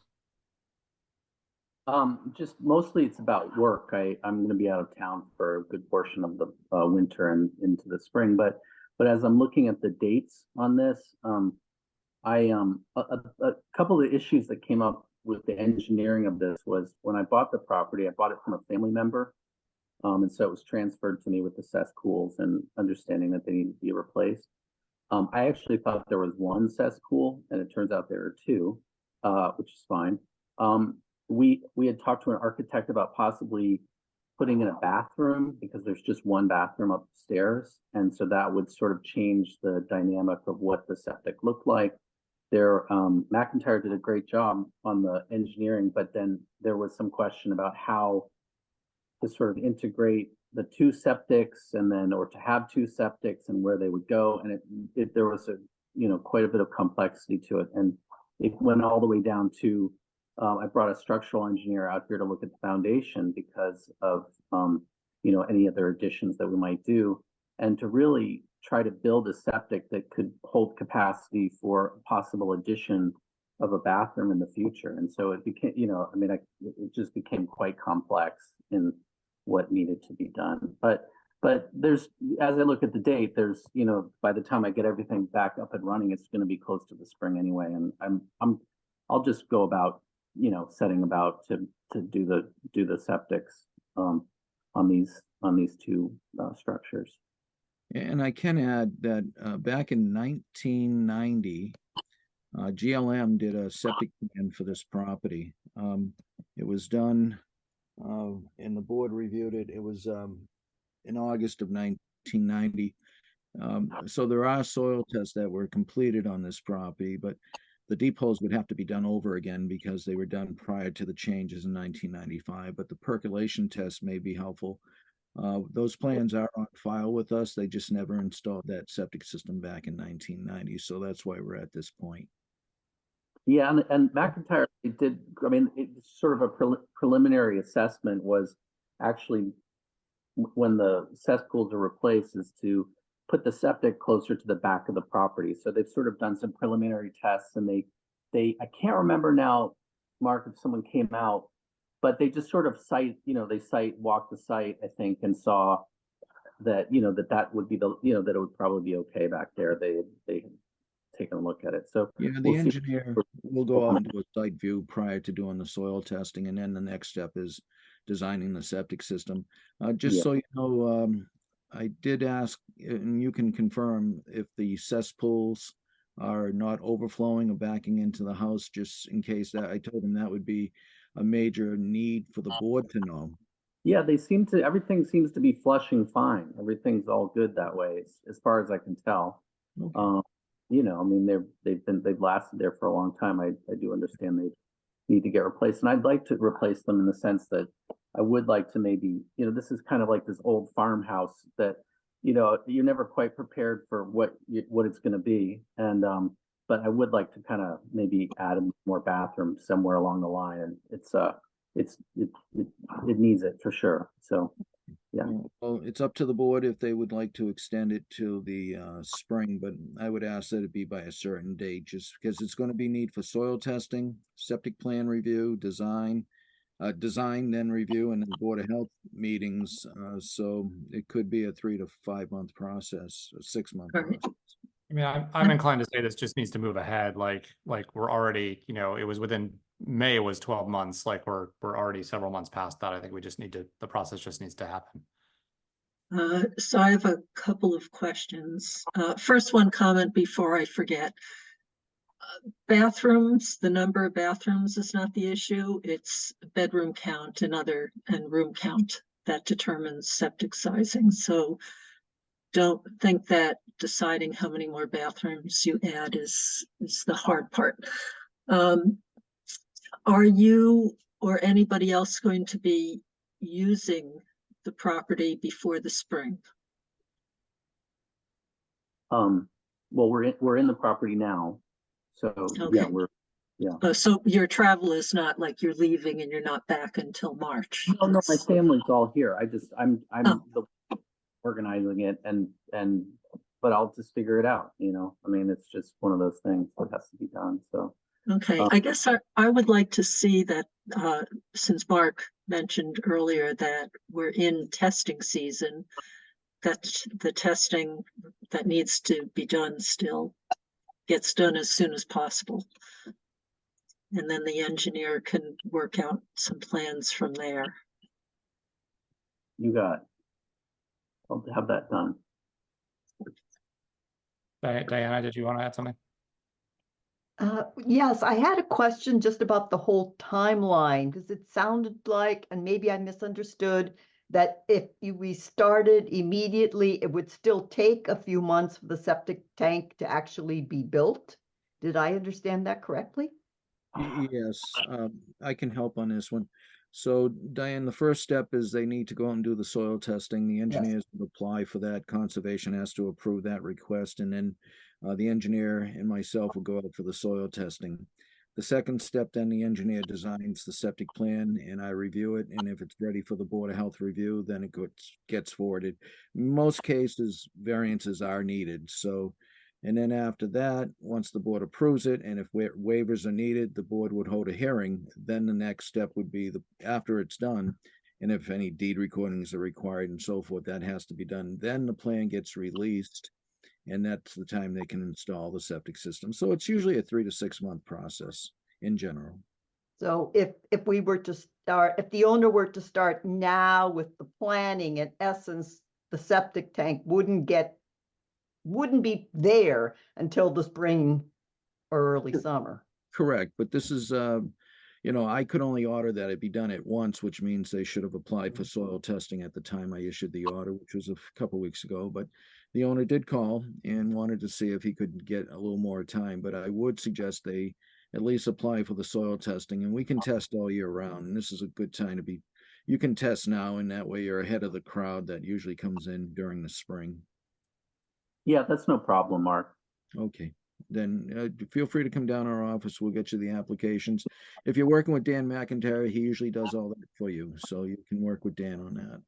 just mostly it's about work. I'm going to be out of town for a good portion of the winter and into the spring. But as I'm looking at the dates on this, a couple of issues that came up with the engineering of this was when I bought the property, I bought it from a family member. And so it was transferred to me with the cesspools and understanding that they need to be replaced. I actually thought there was one cesspool, and it turns out there are two, which is fine. We had talked to an architect about possibly putting in a bathroom because there's just one bathroom upstairs, and so that would sort of change the dynamic of what the septic looked like. McIntyre did a great job on the engineering, but then there was some question about how to sort of integrate the two septics or to have two septics and where they would go. And there was quite a bit of complexity to it. And it went all the way down to, I brought a structural engineer out here to look at the foundation because of, any other additions that we might do, and to really try to build a septic that could hold capacity for a possible addition of a bathroom in the future. And so it became, it just became quite complex in what needed to be done. But there's, as I look at the date, there's, by the time I get everything back up and running, it's going to be close to the spring anyway. And I'll just go about, setting about to do the septics on these two structures. And I can add that back in 1990, GLM did a septic plan for this property. It was done, and the board reviewed it. It was in August of 1990. So there are soil tests that were completed on this property, but the deep holes would have to be done over again because they were done prior to the changes in 1995. But the percolation test may be helpful. Those plans are on file with us. They just never installed that septic system back in 1990. So that's why we're at this point. Yeah, and McIntyre did, it's sort of a preliminary assessment was actually when the cesspools are replaced is to put the septic closer to the back of the property. So they've sort of done some preliminary tests, and I can't remember now, Mark, if someone came out, but they just sort of walked the site, I think, and saw that, that would be that it would probably be okay back there. They had taken a look at it. So yeah, the engineer will go out and do a site view prior to doing the soil testing, and then the next step is designing the septic system. So you know, I did ask, and you can confirm if the cesspools are not overflowing or backing into the house, just in case that I told him that would be a major need for the board to know. Yeah, everything seems to be flushing fine. Everything's all good that way, as far as I can tell. Okay. I mean, they've lasted there for a long time. I do understand they need to get replaced, and I'd like to replace them in the sense that I would like to maybe, this is kind of like this old farmhouse that, you're never quite prepared for what it's going to be, and but I would like to kind of maybe add more bathrooms somewhere along the line, and it needs it for sure. So, yeah. Well, it's up to the board if they would like to extend it to the spring, but I would ask that it be by a certain date, just because it's going to be need for soil testing, septic plan review, design, then review, and then Board of Health meetings. So it could be a 3 to 5 month process, a 6 month process. I mean, I'm inclined to say this just needs to move ahead. Like we're already, it was within May was 12 months. Like we're already several months past that. I think we just the process just needs to happen. So I have a couple of questions. First one comment before I forget. Bathrooms, the number of bathrooms is not the issue. It's bedroom count and room count that determines septic sizing. So don't think that deciding how many more bathrooms you add is the hard part. Are you or anybody else going to be using the property before the spring? Well, we're in the property now, so Okay. yeah. So your travel is not like you're leaving and you're not back until March. No, my family's all here. I'm Oh. the organizing it, but I'll just figure it out. I mean, it's just one of those things that has to be done. So. Okay, I guess I would like to see that, since Mark mentioned earlier that we're in testing season, that the testing that needs to be done still gets done as soon as possible. And then the engineer can work out some plans from there. You got it. I'll have that done. Diana, did you want to add something? Yes, I had a question just about the whole timeline, because it sounded like, and maybe I misunderstood, that if we started immediately, it would still take a few months for the septic tank to actually be built. Did I understand that correctly? Yes, I can help on this one. So Diane, the first step is they need to go out and do the soil testing. The engineers will apply for that. Conservation has to approve that request, and then the engineer and myself will go out for the soil testing. The second step, then the engineer designs the septic plan and I review it. And if it's ready for the Board of Health review, then it gets forwarded. In most cases, variances are needed. So, and then after that, once the board approves it, and if waivers are needed, the board would hold a hearing. Then the next step would be after it's done, and if any deed recordings are required and so forth, that has to be done. Then the plan gets released, and that's the time they can install the septic system. So it's usually a 3 to 6 month process in general. So if we were to start, if the owner were to start now with the planning, in essence, the septic tank wouldn't be there until the spring or early summer. Correct, but this is, I could only order that it be done at once, which means they should have applied for soil testing at the time I issued the order, which was a couple weeks ago. But the owner did call and wanted to see if he could get a little more time. But I would suggest they at least apply for the soil testing, and we can test all year round. And this is a good time you can test now, and that way you're ahead of the crowd that usually comes in during the spring. Yeah, that's no problem, Mark. Okay. Then feel free to come down to our office. We'll get you the applications. If you're working with Dan McIntyre, he usually does all that for you. So you can work with Dan on that.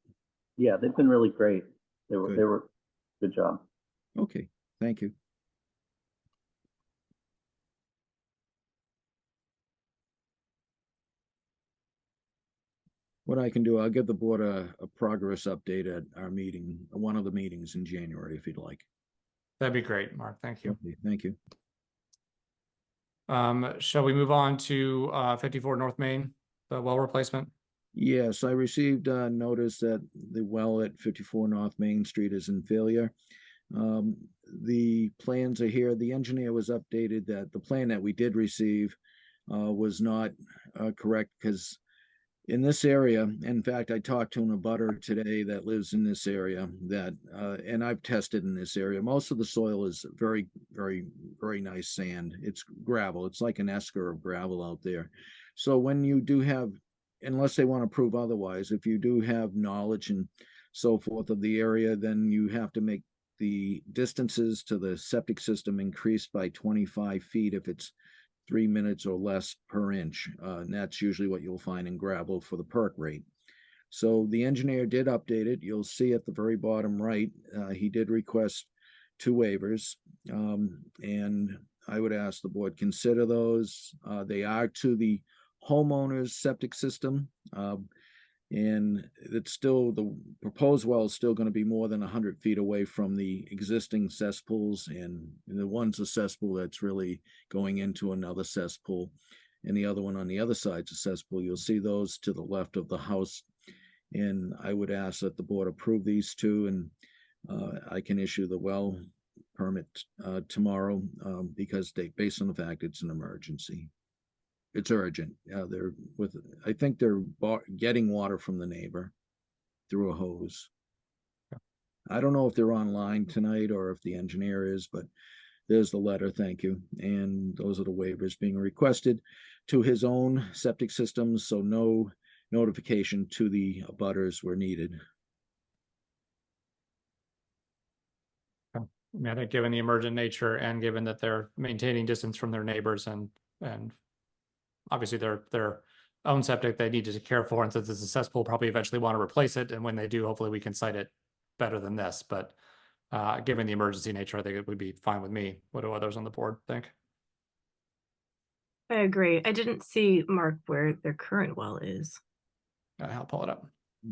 Yeah, they've been really great. They were good job. Okay, thank you. What I can do, I'll give the board a progress update at our meeting, one of the meetings in January, if you'd like. That'd be great, Mark. Thank you. Okay, thank you. Shall we move on to 54 North Main, the well replacement? Yes, I received a notice that the well at 54 North Main Street is in failure. The plans are here. The engineer was updated that the plan that we did receive was not correct, because in this area, in fact, I talked to an abutter today that lives in this area that, and I've tested in this area. Most of the soil is very, very, very nice sand. It's gravel. It's like an esker of gravel out there. So when you do have, unless they want to prove otherwise, if you do have knowledge and so forth of the area, then you have to make the distances to the septic system increased by 25 feet if it's 3 minutes or less per inch. And that's usually what you'll find in gravel for the perk rate. So the engineer did update it. You'll see at the very bottom right, he did request 2 waivers. And I would ask the board consider those. They are to the homeowner's septic system. And it's still, the proposed well is still going to be more than 100 feet away from the existing cesspools, and the one's a cesspool that's really going into another cesspool, and the other one on the other side's a cesspool. You'll see those to the left of the house, and I would ask that the board approve these 2, and I can issue the well permit tomorrow because based on the fact it's an emergency. It's urgent. I think they're getting water from the neighbor through a hose. I don't know if they're online tonight or if the engineer is, but there's the letter. Thank you. And those are the waivers being requested to his own septic systems. So no notification to the abutters were needed. I mean, I think given the emergent nature and given that they're maintaining distance from their neighbors and obviously their own septic they need to care for, and since it's a cesspool, probably eventually want to replace it. And when they do, hopefully we can cite it better than this. But given the emergency nature, I think it would be fine with me. What do others on the board think? I agree. I didn't see marked where their current well is. I'll pull it up.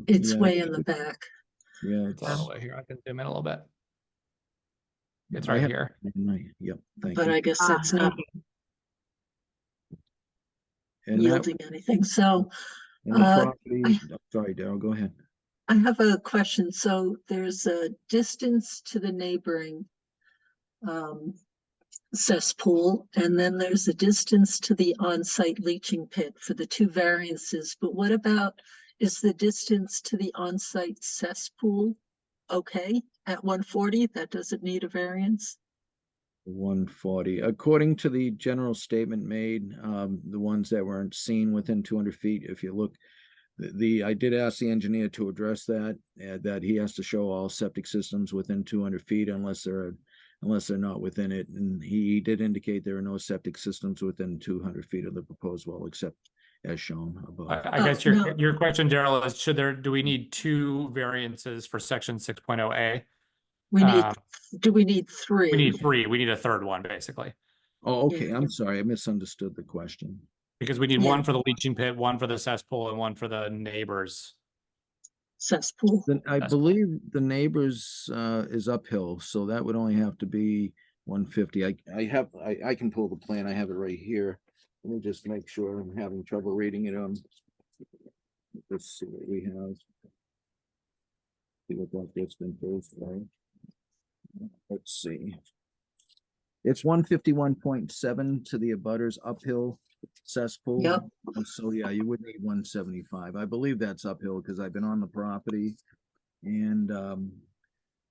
It's way in the back. Yeah, It's all the way here. I can zoom in a little bit. It's I right have- here. Yep. Thank But you. I guess it's not And yielding anything. So and the uh, property, sorry, Daryl, go ahead. I have a question. So there's a distance to the neighboring cesspool, and then there's a distance to the on-site leaching pit for the 2 variances. But what about, is the distance to the on-site cesspool okay at 140? That doesn't need a variance? 140. According to the general statement made, the ones that weren't seen within 200 feet, if you look, I did ask the engineer to address that, that he has to show all septic systems within 200 feet unless they're not within it. And he did indicate there are no septic systems within 200 feet of the proposed well, except as shown above. I guess your question, Daryl, is do we need 2 variances for section 6.0A? We need, do we need 3? We need 3. We need a third one, basically. Oh, okay. I'm sorry. I misunderstood the question. Because we need one for the leaching pit, one for the cesspool, and one for the neighbors. Cesspool. Then I believe the neighbors is uphill, so that would only have to be 150. I can pull the plan. I have it right here. Let me just make sure. I'm having trouble reading it. Let's see what we have. See what that distance is, right? Let's see. It's 151.7 to the abutters uphill cesspool. Yep. And so yeah, you would need 175. I believe that's uphill because I've been on the property, and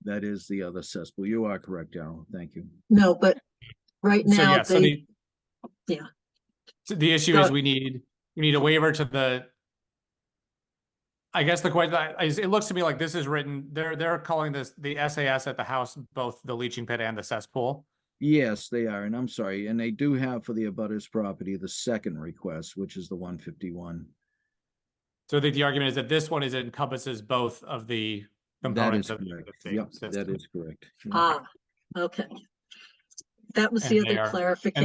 that is the other cesspool. You are correct, Daryl. Thank you. No, but right now So the issue is So- we need a waiver to the. I guess the question is, it looks to me like this is written. They're calling this the SAS at the house, both the leaching pit and the cesspool. Yes, they are, and I'm sorry, and they do have for the abutters property the second request, which is the 151. So the argument is that this one encompasses both of the components of correct. the Yep, system. that is correct. Okay. That was And the they other are- clarification.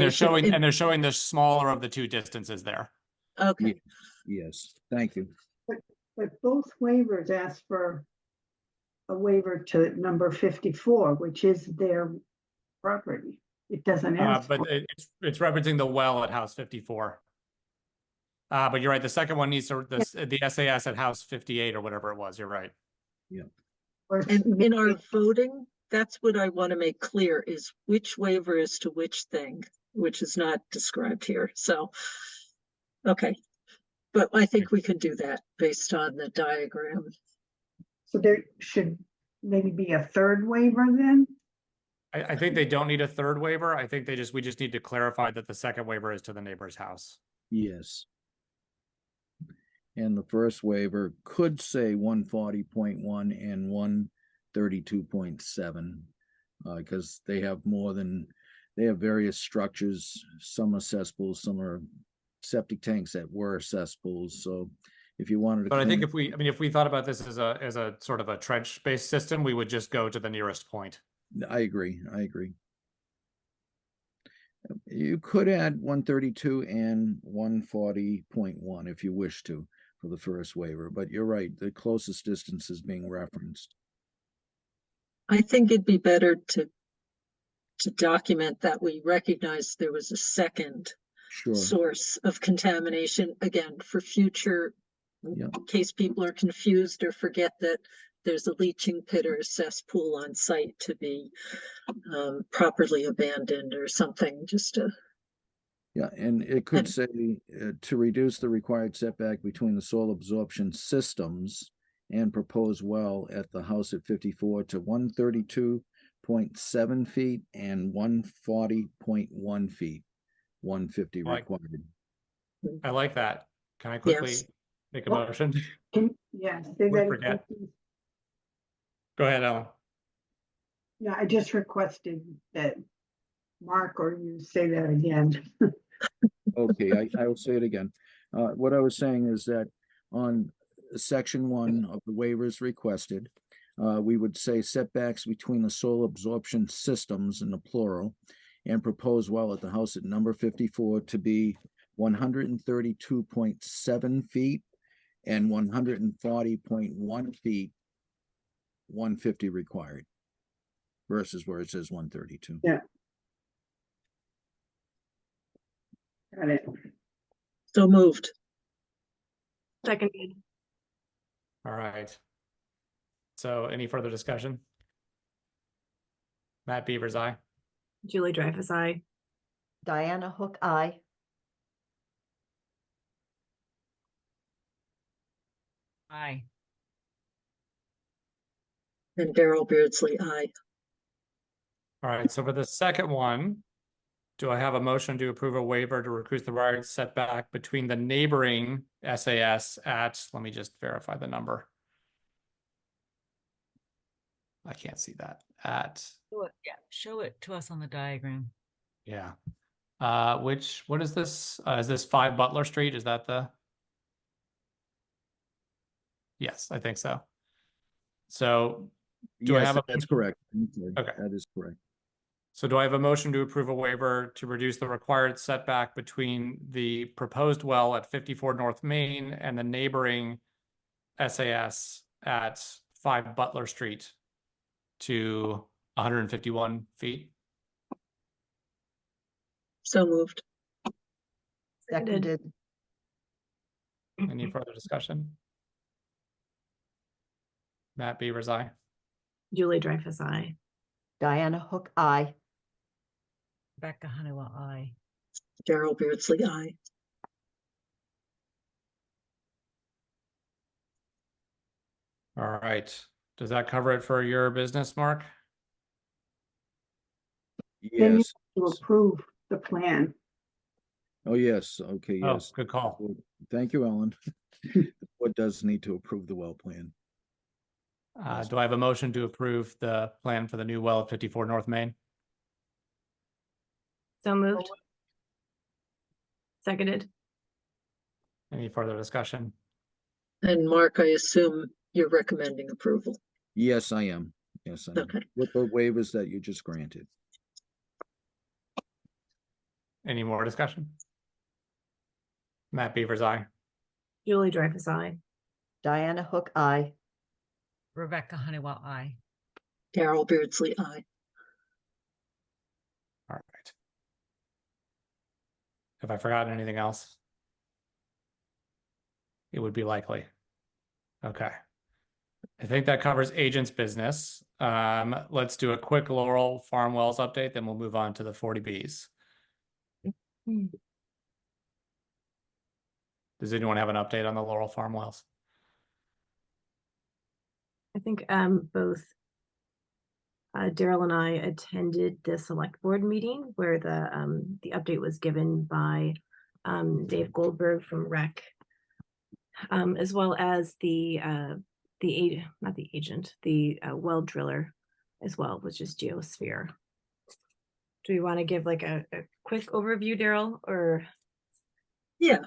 And they're showing the smaller of the 2 distances there. Okay. Yes, thank you. But both waivers ask for a waiver to number 54, which is their property. It doesn't ask. But it's referencing the well at house 54. But you're right. The second one needs to the SAS at house 58 or whatever it was. You're right. Yeah. And in our voting, that's what I want to make clear is which waiver is to which thing, which is not described here. So, okay. But I think we can do that based on the diagram. So there should maybe be a third waiver then? I think they don't need a third waiver. I think we just need to clarify that the second waiver is to the neighbor's house. Yes. And the first waiver could say 140.1 and 132.7, because they have various structures. Some are cesspools, some are septic tanks that were cesspools. So if you wanted to. But I think if we thought about this as a sort of a trench-based system, we would just go to the nearest point. I agree. You could add 132 and 140.1 if you wish to for the first waiver, but you're right, the closest distance is being referenced. I think it'd be better to document that we recognize there was a second source of contamination, again, for future, in case people are confused or forget that there's a leaching pit or a cesspool on site to be properly abandoned or something, just to. Yeah, and it could say to reduce the required setback between the soil absorption systems and proposed well at the house at 54 to 132.7 feet and 140.1 feet, 150 required. I like that. Can I quickly make a motion? Yeah, say that again. Go ahead, Ellen. Yeah, I just requested that Mark or you say that again. Okay, I will say it again. What I was saying is that on section 1 of the waivers requested, we would say setbacks between the soil absorption systems in the plural and proposed well at the house at number 54 to be 132.7 feet and 140.1 feet, 150 required versus where it says 132. Yeah. Got it. So moved. Seconded. All right. So any further discussion? Matt Beavers, aye. Julie Dreyfus, aye. Diana Hook, aye. Aye. And Daryl Beardsley, aye. All right, so for the second one, do I have a motion to approve a waiver to reduce the required setback between the neighboring SAS at, let me just verify the number. I can't see that. At, Show it to us on the diagram. yeah. What is this? Is this 5 Butler Street? Is that the? Yes, I think so. So do I have a? That's correct. Okay. That is correct. So do I have a motion to approve a waiver to reduce the required setback between the proposed well at 54 North Main and the neighboring SAS at 5 Butler Street to 151 feet? So moved. Seconded. Any further discussion? Matt Beavers, aye. Julie Dreyfus, aye. Diana Hook, aye. Rebecca Honeywell, aye. Daryl Beardsley, aye. All right. Does that cover it for your business, Mark? Then you Yes. have to approve the plan. Oh, yes. Okay, Oh, yes. good call. Thank you, Ellen. What does need to approve the well plan? Do I have a motion to approve the plan for the new well at 54 North Main? So moved. Seconded. Any further discussion? And Mark, I assume you're recommending approval. Yes, I am. Yes, I am. Okay. With the waivers that you just granted. Any more discussion? Matt Beavers, aye. Julie Dreyfus, aye. Diana Hook, aye. Rebecca Honeywell, aye. Daryl Beardsley, aye. All right. Have I forgotten anything else? It would be likely. Okay. I think that covers agent's business. Let's do a quick Laurel Farm Wells update, then we'll move on to the 40Bs. Does anyone have an update on the Laurel Farm wells? I think both Daryl and I attended the select board meeting where the update was given by Dave Goldberg from Rec, as well as the well driller as well, which is Geosphere. Do we want to give like a quick overview, Daryl, or? Yeah.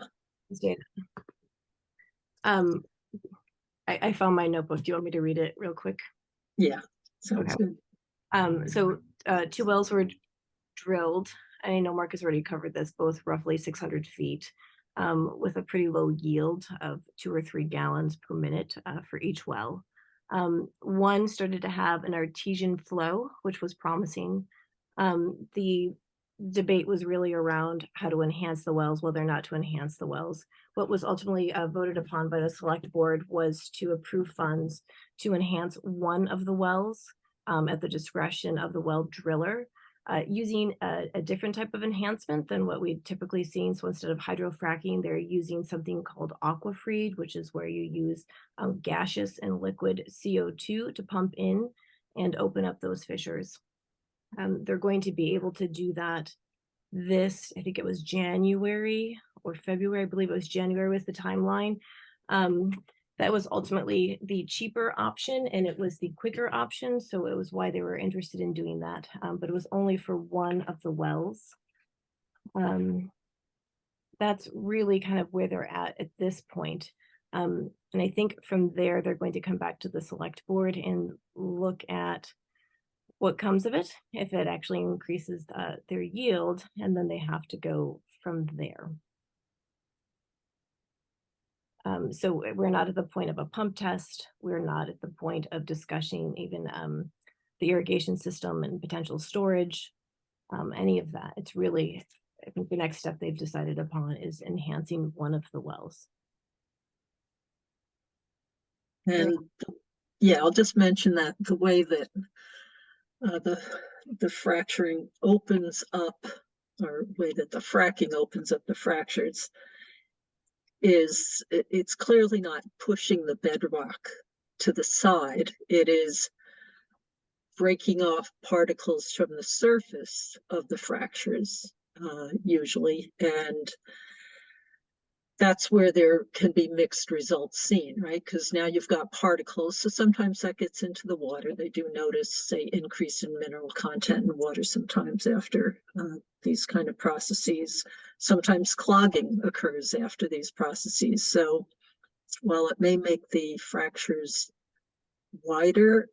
I found my notebook. Do you want me to read it real quick? Yeah, sounds Okay. good. So 2 wells were drilled. I know Mark has already covered this, both roughly 600 feet, with a pretty low yield of 2 or 3 gallons per minute for each well. One started to have an artesian flow, which was promising. The debate was really around how to enhance the wells, whether or not to enhance the wells. What was ultimately voted upon by the select board was to approve funds to enhance one of the wells at the discretion of the well driller, using a different type of enhancement than what we'd typically seen. So instead of hydrofracking, they're using something called aquafreed, which is where you use gaseous and liquid CO2 to pump in and open up those fissures. They're going to be able to do that I think it was January or February, I believe it was January was the timeline. That was ultimately the cheaper option and it was the quicker option. So it was why they were interested in doing that. But it was only for one of the wells. That's really kind of where they're at this point. And I think from there, they're going to come back to the select board and look at what comes of it, if it actually increases their yield, and then they have to go from there. So we're not at the point of a pump test. We're not at the point of discussing even the irrigation system and potential storage, any of that. It's really, I think the next step they've decided upon is enhancing one of the wells. And yeah, I'll just mention that the way that the fracturing opens up, or way that the fracking opens up the fractures, is it's clearly not pushing the bedrock to the side. It is breaking off particles from the surface of the fractures, usually, and that's where there can be mixed results seen, right? Because now you've got particles, so sometimes that gets into the water. They do notice, say, increase in mineral content in water sometimes after these kind of processes. Sometimes clogging occurs after these processes. So while it may make the fractures wider,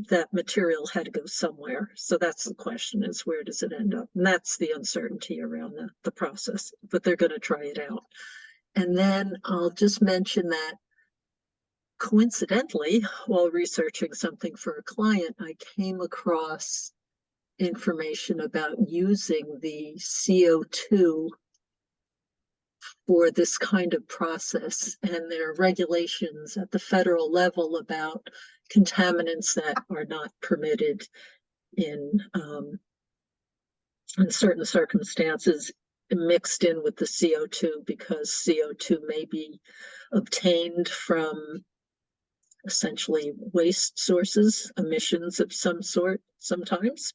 that material had to go somewhere. So that's the question, is where does it end up? And that's the uncertainty around the process, but they're going to try it out. And then I'll just mention that coincidentally, while researching something for a client, I came across information about using the CO2 for this kind of process, and there are regulations at the federal level about contaminants that are not permitted in certain circumstances mixed in with the CO2, because CO2 may be obtained from essentially waste sources, emissions of some sort sometimes,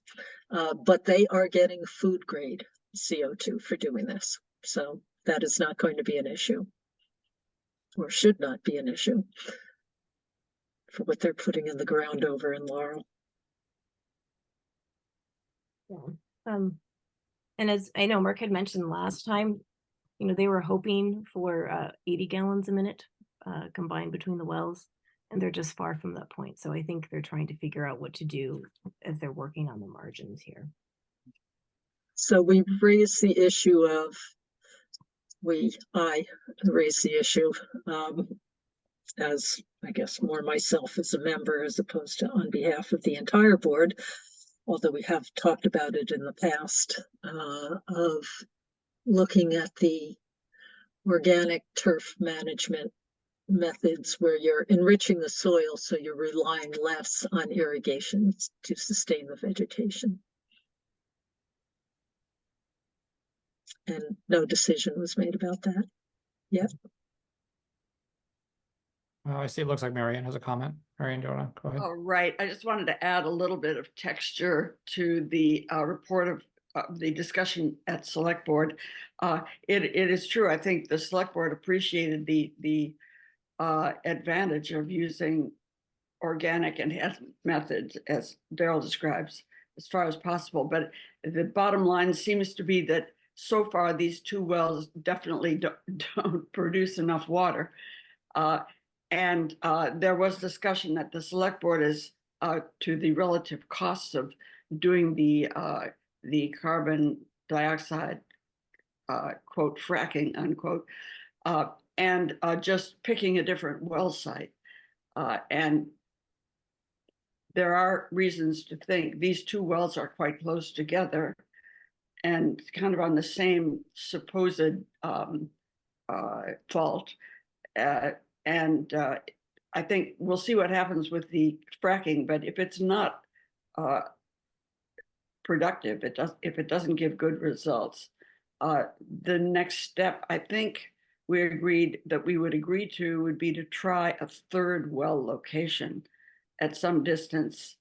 but they are getting food grade CO2 for doing this. So that is not going to be an issue, or should not be an issue, for what they're putting in the ground over in Laurel. Yeah. And as I know Mark had mentioned last time, you know, they were hoping for 80 gallons a minute combined between the wells, and they're just far from that point. So I think they're trying to figure out what to do as they're working on the margins here. So we raised the issue of, I raised the issue as, I guess, more myself as a member as opposed to on behalf of the entire board, although we have talked about it in the past, of looking at the organic turf management methods where you're enriching the soil so you're relying less on irrigation to sustain the vegetation. And no decision was made about that yet. I see it looks like Marianne has a comment. Marianne, do you want to go ahead? Oh, right. I just wanted to add a little bit of texture to the report of the discussion at Select Board. It is true. I think the Select Board appreciated the advantage of using organic enhancement methods, as Daryl describes, as far as possible. But the bottom line seems to be that so far these two wells definitely don't produce enough water. And there was discussion that the Select Board is to the relative costs of doing the carbon dioxide quote fracking unquote, and just picking a different well site. And there are reasons to think these two wells are quite close together and kind of on the same supposed fault. I think we'll see what happens with the fracking, but if it's not productive, if it doesn't give good results, the next step, I think we agreed that we would agree to would be to try a third well location at some distance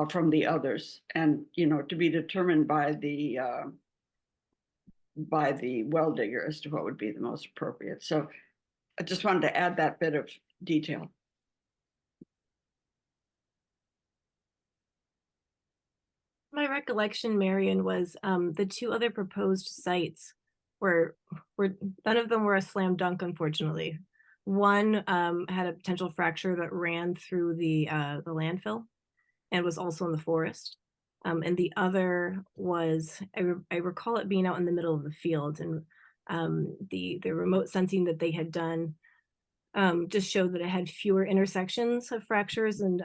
from the others, and to be determined by the well digger as to what would be the most appropriate. So I just wanted to add that bit of detail. My recollection, Marion, was the two other proposed sites were none of them were a slam dunk, unfortunately. One had a potential fracture that ran through the landfill and was also in the forest. And the other was, I recall it being out in the middle of the field, and the remote sensing that they had done just showed that it had fewer intersections of fractures, and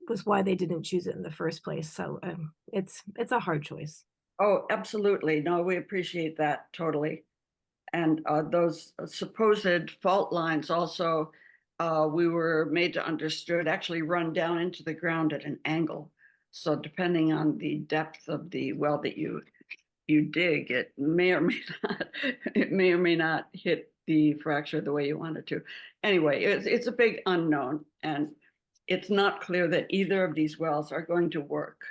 was why they didn't choose it in the first place. So it's a hard choice. Oh, absolutely. No, we appreciate that totally. And those supposed fault lines also, we were made to understood actually run down into the ground at an angle. So depending on the depth of the well that you dig, it may or may not hit the fracture the way you want it to. Anyway, it's a big unknown, and it's not clear that either of these wells are going to work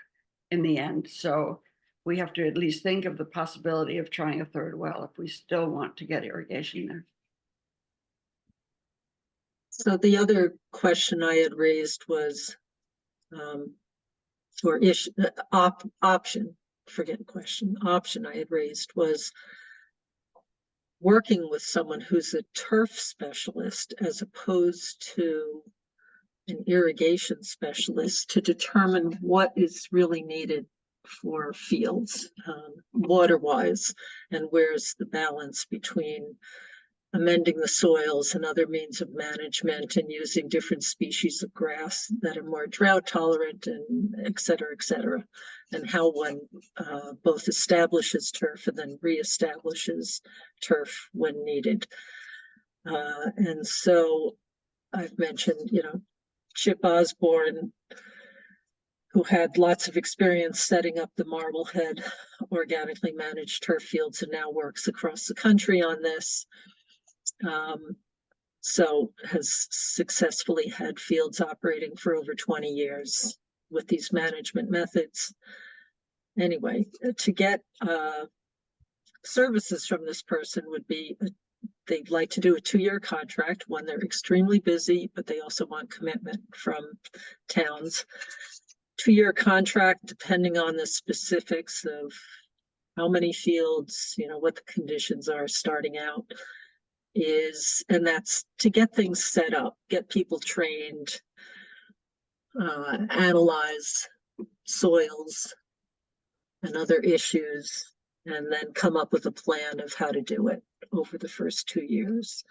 in the end. So we have to at least think of the possibility of trying a third well if we still want to get irrigation there. So the other question I had raised was, option I had raised was working with someone who's a turf specialist as opposed to an irrigation specialist to determine what is really needed for fields, water-wise, and where's the balance between amending the soils and other means of management and using different species of grass that are more drought tolerant, and et cetera, and how one both establishes turf and then reestablishes turf when needed. And so I've mentioned, Chip Osborne, who had lots of experience setting up the Marblehead organically managed turf fields and now works across the country on this. So has successfully had fields operating for over 20 years with these management methods. Anyway, to get services from this person would be, they'd like to do a 2-year contract when they're extremely busy, but they also want commitment from towns. 2-year contract, depending on the specifics of how many fields, what the conditions are starting out, and that's to get things set up, get people trained, analyze soils and other issues, and then come up with a plan of how to do it over the first 2 years,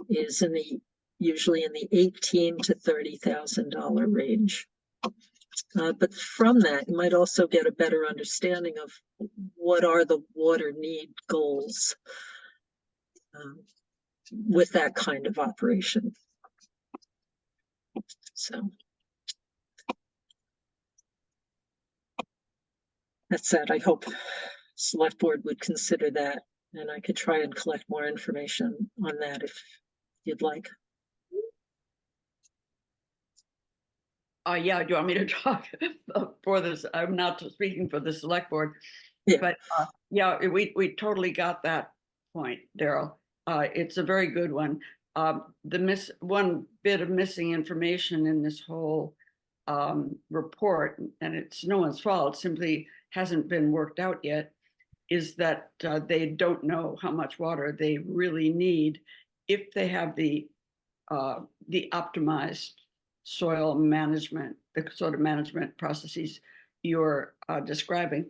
is usually in the $18,000 to $30,000 range. But from that, you might also get a better understanding of what are the water need goals with that kind of operation. So that said, I hope Select Board would consider that And I could try and collect more information on that if you'd like. Yeah, do you want me to talk for this? I'm not speaking for the select board. Yeah. But yeah, we totally got that point, Daryl. It's a very good one. One bit of missing information in this whole report, and it's no one's fault, simply hasn't been worked out yet, is that they don't know how much water they really need if they have the optimized soil management, the sort of management processes you're describing.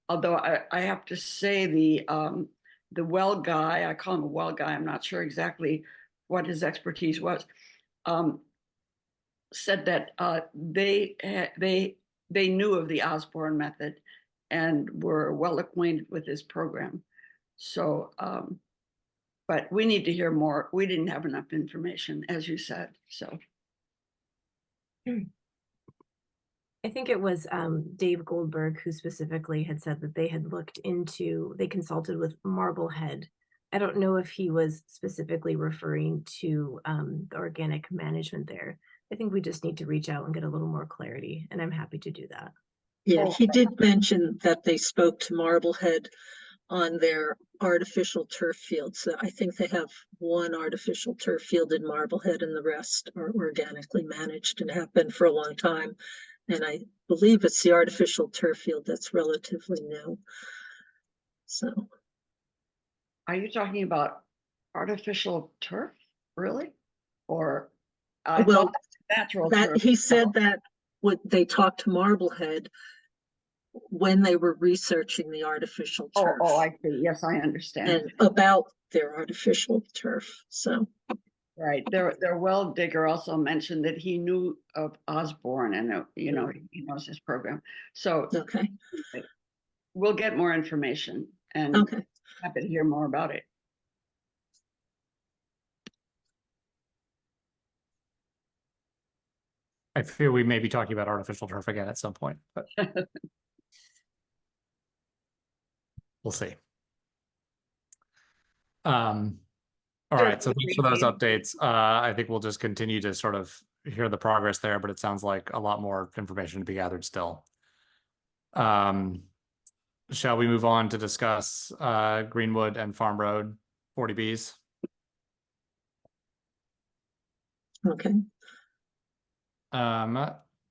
Although I have to say the well guy, I call him a well guy, I'm not sure exactly what his expertise was, said that they knew of the Osborne method and were well acquainted with his program. So, but we need to hear more. We didn't have enough information, as you said, so. I think it was Dave Goldberg who specifically had said that they had they consulted with Marblehead. I don't know if he was specifically referring to the organic management there. I think we just need to reach out and get a little more clarity, and I'm happy to do that. Yeah, he did mention that they spoke to Marblehead on their artificial turf fields. So I think they have one artificial turf field in Marblehead and the rest are organically managed and have been for a long time. And I believe it's the artificial turf field that's relatively new. So. Are you talking about artificial turf, really? Or well, natural that turf? he said that what they talked to Marblehead when they were researching the artificial turf. Oh, I see. Yes, I understand. And about their artificial turf. So. Right. Their well digger also mentioned that he knew of Osborne and he knows his program. So okay, we'll get more information and happy to hear more about it. I fear we may be talking about artificial turf again at some point, but we'll see. All right, so thanks for those updates. I think we'll just continue to sort of hear the progress there, but it sounds like a lot more information to be gathered still. Shall we move on to discuss Greenwood and Farm Road 40Bs? Okay.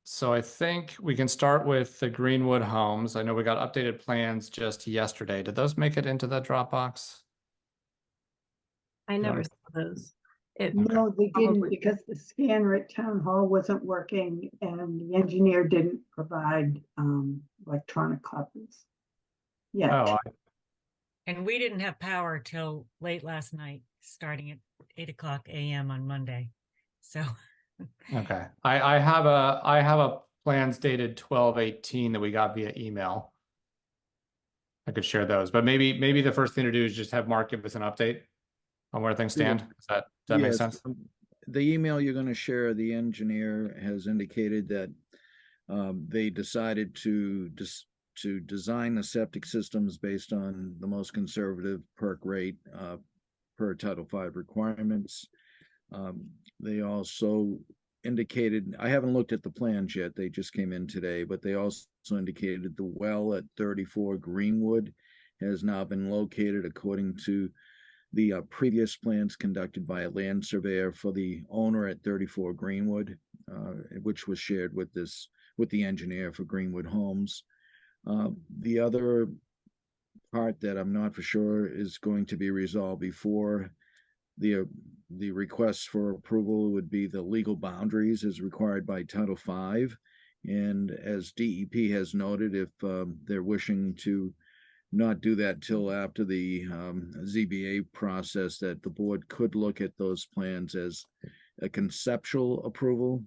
So I think we can start with the Greenwood homes. I know we got updated plans just yesterday. Did those make it into the Dropbox? I never saw those. No, they didn't because the scanner at Town Hall wasn't working and the engineer didn't provide electronic copies yet. Oh, And we didn't have power till late last night, starting at 8:00 a.m. on Monday. So. okay. I have a plans dated 12/18 that we got via email. I could share those, but maybe the first thing to do is just have Mark give us an update on where things stand. Does that make sense? The email you're going to share, the engineer has indicated that they decided to design the septic systems based on the most conservative perk rate per Title V requirements. They also indicated, I haven't looked at the plans yet, they just came in today, but they also indicated the well at 34 Greenwood has now been located according to the previous plans conducted by a land surveyor for the owner at 34 Greenwood, which was shared with the engineer for Greenwood Homes. The other part that I'm not for sure is going to be resolved before the request for approval would be the legal boundaries as required by Title V. And as DEP has noted, if they're wishing to not do that till after the ZBA process, that the board could look at those plans as a conceptual approval,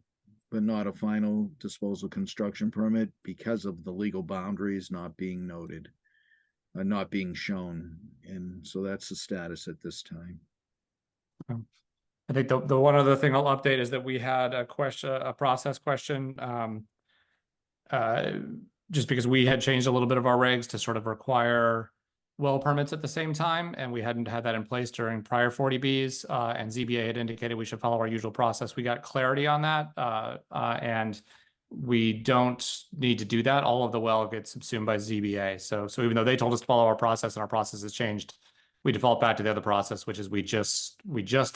but not a final disposal construction permit because of the legal boundaries not being noted, not being shown. And so that's the status at this time. I think the one other thing I'll update is that we had a process question, just because we had changed a little bit of our regs to sort of require well permits at the same time, and we hadn't had that in place during prior 40Bs, and ZBA had indicated we should follow our usual process. We got clarity on that, and we don't need to do that. All of the well gets subsumed by ZBA. So even though they told us to follow our process and our process has changed, we default back to the other process, which is we just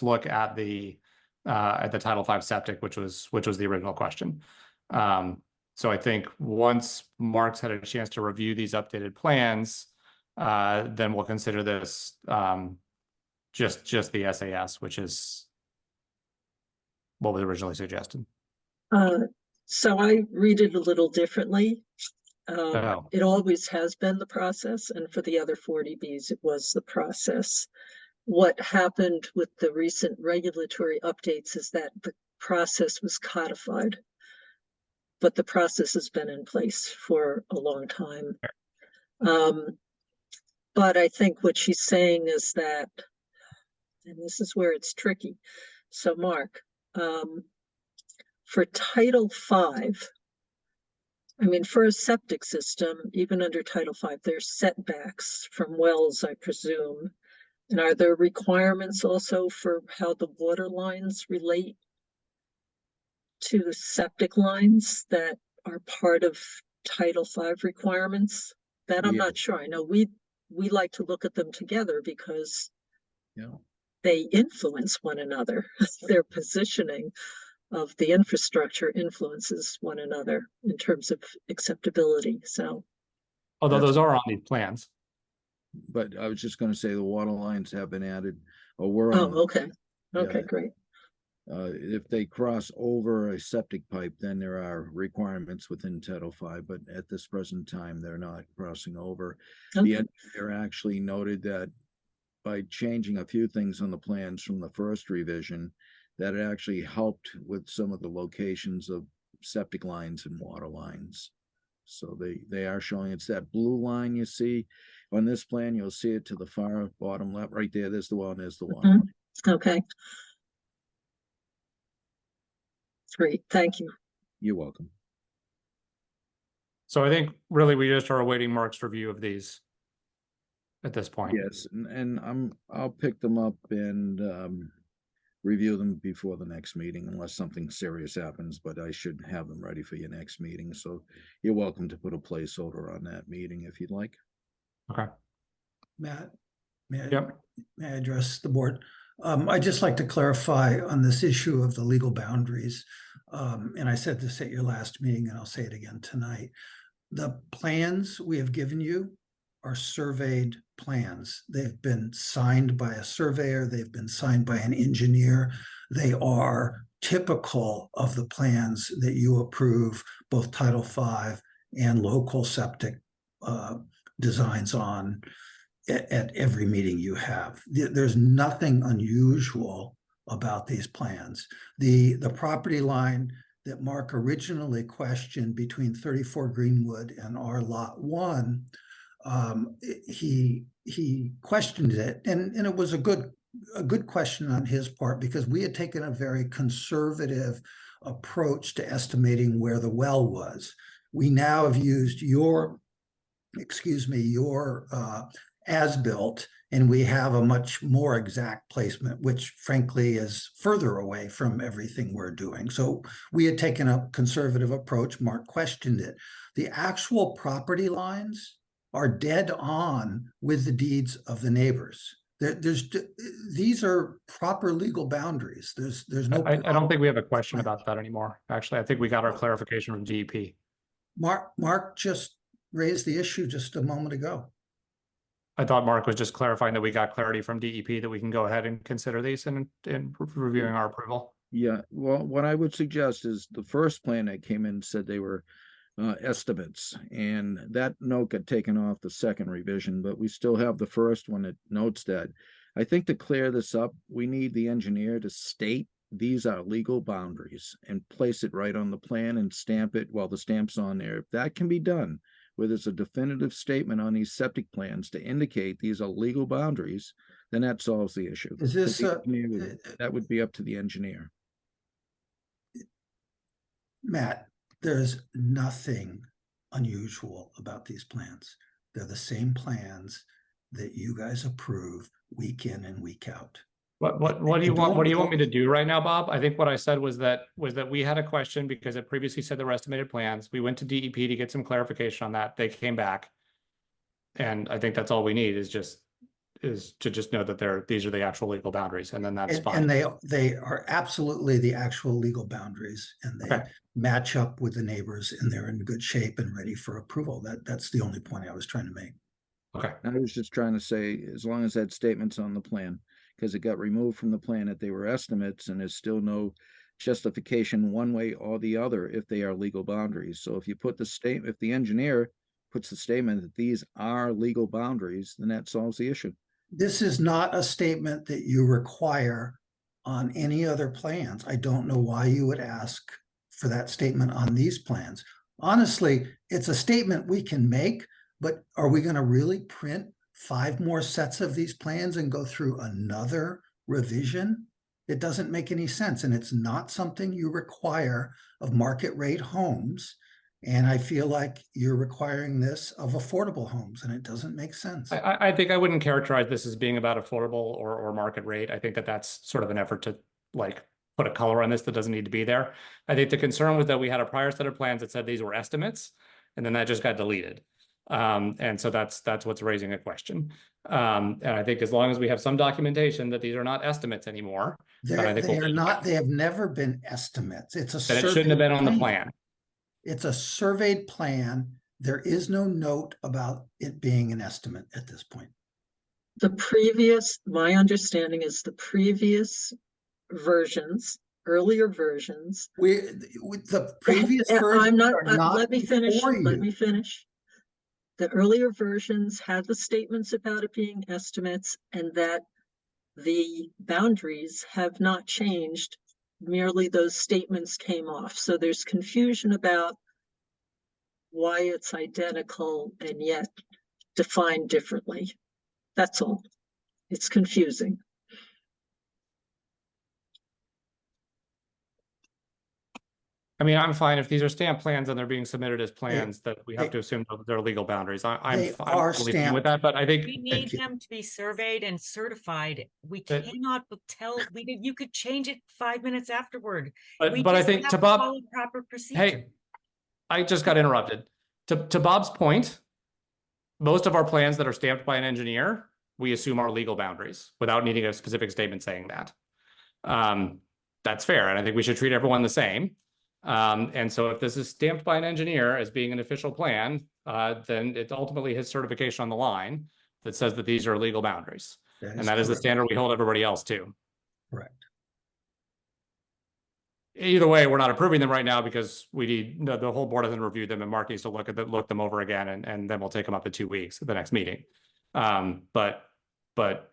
look at the Title V septic, which was the original question. So I think once Mark's had a chance to review these updated plans, then we'll consider this just the SAS, which is what was originally suggested. So I read it a little differently. Oh. It always has been the process, and for the other 40Bs, it was the process. What happened with the recent regulatory updates is that the process was codified, but the process has been in place for a long time. But I think what she's saying is that, and this is where it's tricky. So Mark, for Title V, I mean, for a septic system, even under Title V, there's setbacks from wells, I presume. And are there requirements also for how the water lines relate to the septic lines that are part of Title V requirements? That I'm not sure. I know we like to look at them together because they influence one another. Their positioning of the infrastructure influences one another in terms of acceptability. So, although those are on these plans. But I was just going to say the water lines have been added, or were oh, on. okay. Okay, Yeah. great. If they cross over a septic pipe, then there are requirements within Title V, but at this present time, they're not crossing over. Okay. The engineer actually noted that by changing a few things on the plans from the first revision, that it actually helped with some of the locations of septic lines and water lines. So they are showing, it's that blue line you see on this plan. You'll see it to the far bottom left, right there. There's the one, there's the water line. Okay. Great, thank you. You're welcome. So I think really we just are awaiting Mark's review of these at this point. Yes, and I'll pick them up and review them before the next meeting unless something serious happens, but I should have them ready for your next meeting. So you're welcome to put a placeholder on that meeting if you'd like. Okay. Matt, may I, Yep. may I address the board? I'd just like to clarify on this issue of the legal boundaries. And I said this at your last meeting, and I'll say it again tonight. The plans we have given you are surveyed plans. They've been signed by a surveyor. They've been signed by an engineer. They are typical of the plans that you approve, both Title V and local septic designs on at every meeting you have. There's nothing unusual about these plans. The property line that Mark originally questioned between 34 Greenwood and our Lot 1, he questioned it, and it was a good question on his part, because we had taken a very conservative approach to estimating where the well was. We now have used your as-built, and we have a much more exact placement, which frankly is further away from everything we're doing. So we had taken a conservative approach. Mark questioned it. The actual property lines are dead on with the deeds of the neighbors. These are proper legal boundaries. There's no. I don't think we have a question about that anymore. Actually, I think we got our clarification from DEP. Mark just raised the issue just a moment ago. I thought Mark was just clarifying that we got clarity from DEP that we can go ahead and consider these in reviewing our approval. Yeah, well, what I would suggest is the first plan that came in said they were estimates, and that note got taken off the second revision, but we still have the first one that notes that. I think to clear this up, we need the engineer to state these are legal boundaries and place it right on the plan and stamp it while the stamp's on there. If that can be done, where there's a definitive statement on these septic plans to indicate these are legal boundaries, then that solves the issue. Is this that would be up to the engineer. Matt, there's nothing unusual about these plans. They're the same plans. that you guys approve week in and week out. What do you want? What do you want me to do right now, Bob? I think what I said was that we had a question because it previously said there were estimated plans. We went to DEP to get some clarification on that. They came back. And I think that's all we need is to just know that these are the actual legal boundaries, and then that's fine. And they are absolutely the actual legal boundaries, and they match up with the neighbors, and they're in good shape and ready for approval. That's the only point I was trying to make. Okay. I was just trying to say, as long as that statement's on the plan, because it got removed from the plan that they were estimates, and there's still no justification one way or the other if they are legal boundaries. So if you put the statement, if the engineer puts the statement that these are legal boundaries, then that solves the issue. This is not a statement that you require on any other plans. I don't know why you would ask for that statement on these plans. Honestly, it's a statement we can make, but are we going to really print 5 more sets of these plans and go through another revision? It doesn't make any sense, and it's not something you require of market rate homes. And I feel like you're requiring this of affordable homes, and it doesn't make sense. I think I wouldn't characterize this as being about affordable or market rate. I think that's sort of an effort to like put a color on this that doesn't need to be there. I think the concern was that we had a prior set of plans that said these were estimates, and then that just got deleted. And so that's what's raising a question. And I think as long as we have some documentation that these are not estimates anymore, then I think they are not. They have never been estimates. It's a that it shouldn't have been on the plan. It's a surveyed plan. There is no note about it being an estimate at this point. My understanding is the previous versions, earlier versions. The previous versions let me finish. The earlier versions had the statements about it being estimates, and that the boundaries have not changed. Merely those statements came off. So there's confusion about why it's identical and yet defined differently. That's all. It's confusing. I mean, I'm fine if these are stamped plans and they're being submitted as plans that we have to assume that they're legal boundaries. I'm fine with that, but I think we need them to be surveyed and certified. We cannot tell. You could change it 5 minutes afterward. But I think to Bob, follow proper procedure. hey, I just got interrupted. To Bob's point, most of our plans that are stamped by an engineer, we assume are legal boundaries without needing a specific statement saying that. That's fair, and I think we should treat everyone the same. And so if this is stamped by an engineer as being an official plan, then it's ultimately his certification on the line that says that these are legal boundaries. That is the standard we hold everybody else to. Correct. Either way, we're not approving them right now because we need the whole board hasn't reviewed them, and Mark needs to look them over again, and then we'll take them up in 2 weeks at the next meeting. But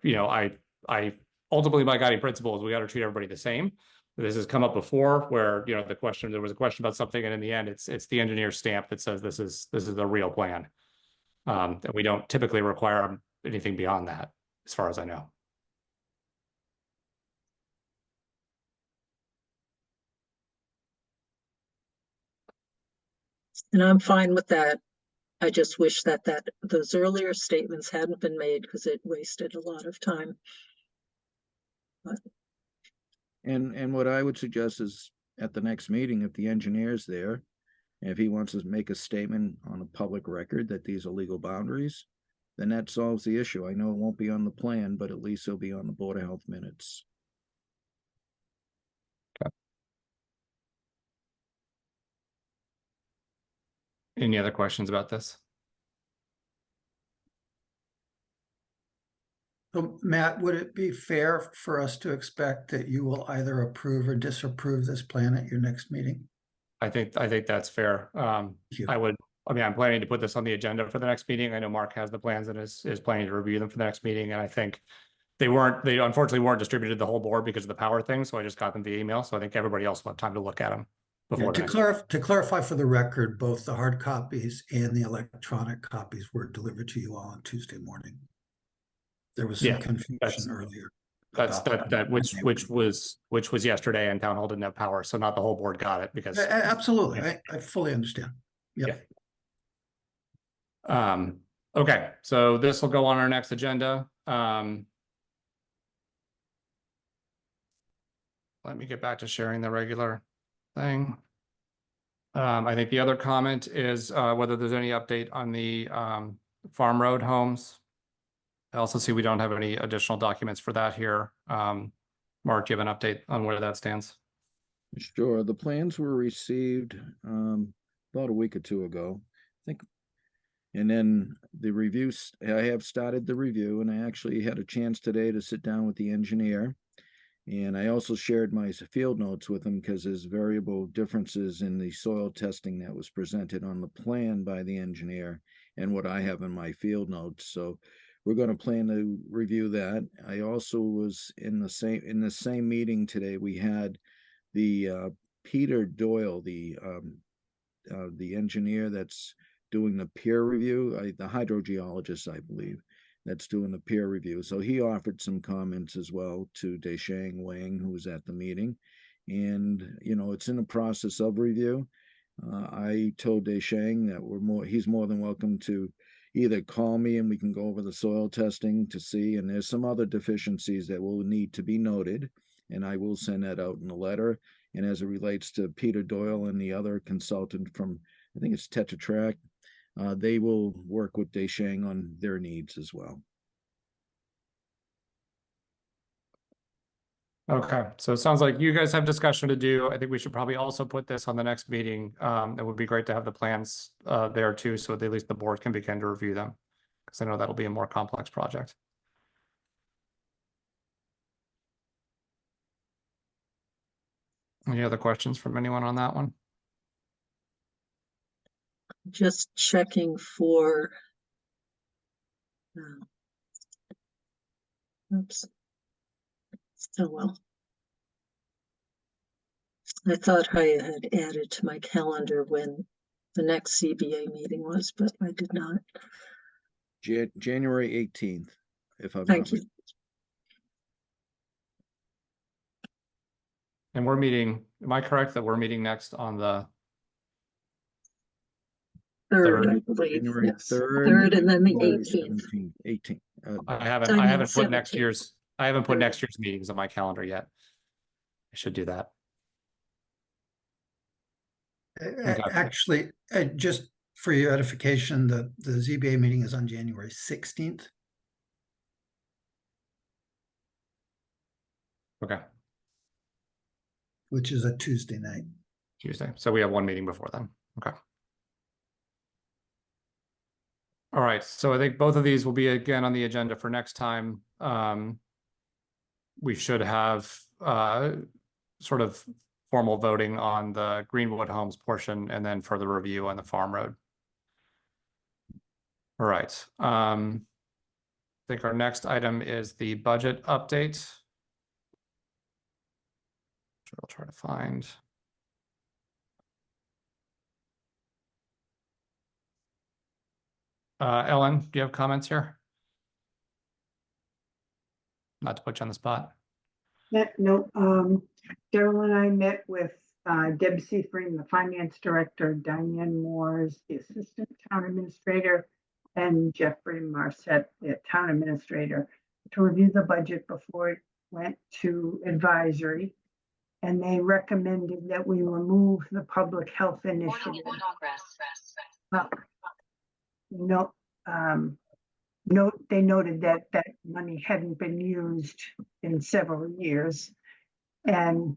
you know, I ultimately my guiding principle is we got to treat everybody the same. This has come up before where, you know, there was a question about something, and in the end, it's the engineer's stamp that says this is the real plan. And we don't typically require anything beyond that, as far as I know. And I'm fine with that. I just wish that those earlier statements hadn't been made because it wasted a lot of time. But And what I would suggest is at the next meeting, if the engineer's there, and if he wants to make a statement on a public record that these are legal boundaries, then that solves the issue. I know it won't be on the plan, but at least it'll be on the Board of Health minutes. Okay. Any other questions about this? So Matt, would it be fair for us to expect that you will either approve or disapprove this plan at your next meeting? I think that's fair. I'm planning to put this on the agenda for the next meeting. I know Mark has the plans and is planning to review them for the next meeting. And I think they unfortunately weren't distributed to the whole board because of the power thing. So I just got them via email. So I think everybody else will have time to look at them before. To clarify for the record, both the hard copies and the electronic copies were delivered to you all on Tuesday morning. There was some confusion earlier. Which was yesterday, and town hall didn't have power, so not the whole board got it because absolutely. I fully understand. Yeah. Okay, so this will go on our next agenda. Let me get back to sharing the regular thing. I think the other comment is whether there's any update on the Farm Road homes. I also see we don't have any additional documents for that here. Mark, do you have an update on where that stands? Sure. The plans were received about a week or two ago, I think. And then the reviews, I have started the review, and I actually had a chance today to sit down with the engineer. And I also shared my field notes with him because there's variable differences in the soil testing that was presented on the plan by the engineer and what I have in my field notes. So we're going to plan to review that. I also was in the same meeting today. We had the Peter Doyle, the engineer that's doing the peer review, the hydrogeologist, I believe, that's doing the peer review. So he offered some comments as well to Deisheng Wang, who was at the meeting. And, you know, it's in the process of review. I told Deisheng that he's more than welcome to either call me and we can go over the soil testing to see. And there's some other deficiencies that will need to be noted. And I will send that out in a letter. And as it relates to Peter Doyle and the other consultant from, I think it's Tetra Tech, they will work with Deisheng on their needs as well. Okay, so it sounds like you guys have discussion to do. I think we should probably also put this on the next meeting. It would be great to have the plans there too, so at least the board can begin to review them, because I know that'll be a more complex project. Any other questions from anyone on that one? Just checking for, oops. Oh, well. I thought I had added to my calendar when the next CBA meeting was, but I did not. January 18th, if I'm Thank not you. And we're meeting, am I correct that we're meeting next on the Third, I believe. January Yes. 3rd, Third and then the January 18th. 18th. I haven't put next year's meetings on my calendar yet. I should do that. Okay. Actually, just for your edification, the ZBA meeting is on January 16th. Okay. Which is a Tuesday night. Tuesday. So we have one meeting before then. Okay. All right. So I think both of these will be again on the agenda for next time. We should have sort of formal voting on the Greenwood Homes portion and then further review on the Farm Road. All right. I think our next item is the budget update. Which I'll try to find. Ellen, do you have comments here? Not to put you on the spot. No, Daryl and I met with Deb Seifring, the finance director, Diane Moores, the assistant town administrator, and Jeffrey Marset, the town administrator, to review the budget before it went to advisory. And they recommended that we remove the public health initiative. They noted that that money hadn't been used in several years. And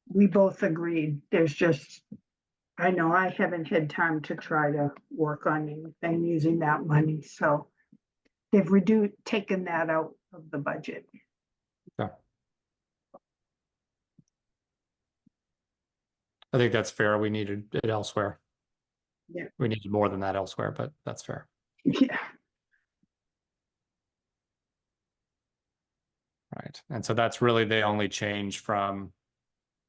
we both agreed there's just, I know I haven't had time to try to work on anything using that money. So they've taken that out of the budget. Yeah. I think that's fair. We needed it elsewhere. Yeah. We needed more than that elsewhere, but that's fair. Yeah. Right. And so that's really the only change from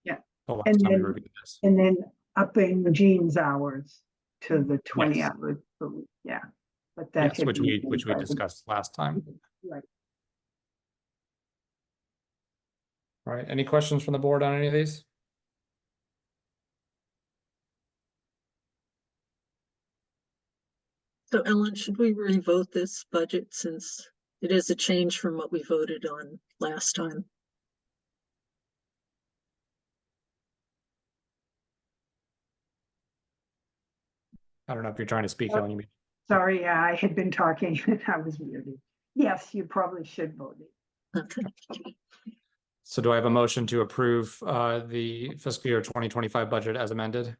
Yeah. the last time we reviewed this. And then upping Jean's hours to the 20 Yes. hours per week. Yeah. But that Yes, which we discussed last time. Right. All right. Any questions from the board on any of these? So Ellen, should we revote this budget since it is a change from what we voted on last time? I don't know if you're trying to speak, Ellen. You mean? Sorry, I had been talking and I was muted. Yes, you probably should vote it. Okay. So do I have a motion to approve the fiscal year 2025 budget as amended?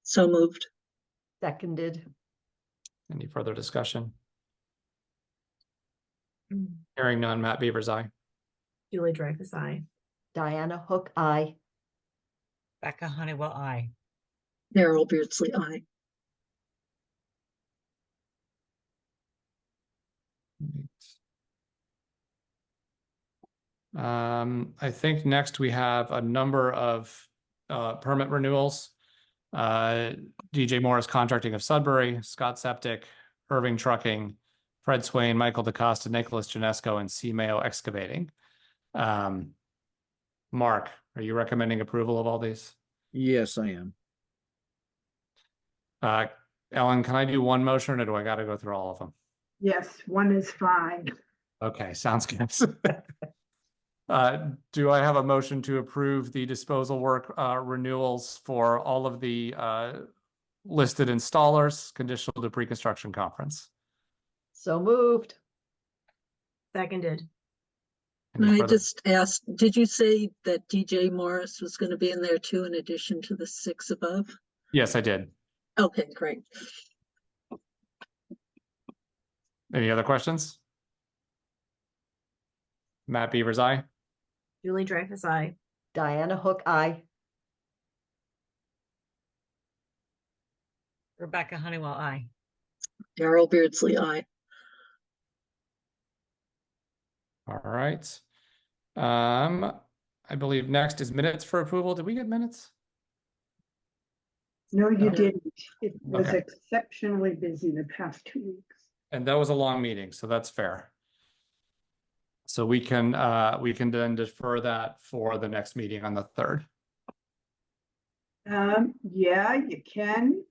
So moved. Seconded. Any further discussion? Mm. Hearing none. Matt Beavers, aye. Julie Dreyfus, aye. Diana Hook, aye. Becca Honeywell, aye. Daryl Beardsley, aye. I think next we have a number of permit renewals. DJ Morris Contracting of Sudbury, Scott Septic, Irving Trucking, Fred Swain, Michael DaCosta, Nicholas Janesco, and C. Mayo Excavating. Mark, are you recommending approval of all these? Yes, I am. Ellen, can I do one motion or do I got to go through all of them? Yes, one is fine. Okay, sounds good. Do I have a motion to approve the disposal work renewals for all of the listed installers conditional to pre-construction conference? So moved. Seconded. Any I further- just asked, did you say that DJ Morris was going to be in there too, in addition to the 6 above? Yes, I did. Okay, great. Any other questions? Matt Beavers, aye. Julie Dreyfus, aye. Diana Hook, aye. Rebecca Honeywell, aye. Daryl Beardsley, aye. All right. I believe next is minutes for approval. Did we get minutes? No, you Okay. didn't. It was Okay. exceptionally busy the past 2 weeks. And that was a long meeting, so that's fair. So we can then defer that for the next meeting on the 3rd. Yeah, you can,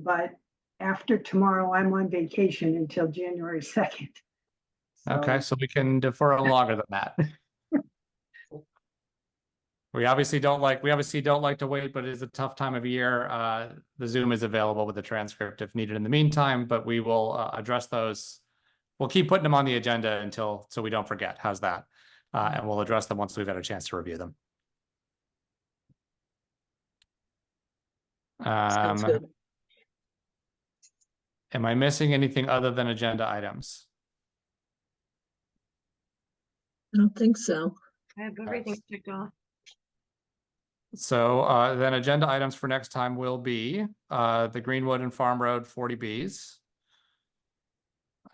but after tomorrow, I'm on vacation until January 2nd. Okay, so we can defer it longer than that. We obviously don't like to wait, but it is a tough time of year. The Zoom is available with the transcript if needed in the meantime, but we will address those. We'll keep putting them on the agenda so we don't forget. How's that? And we'll address them once we've had a chance to review them. Sounds good. Am I missing anything other than agenda items? I don't think so. I have everything checked off. So then agenda items for next time will be the Greenwood and Farm Road 40Bs.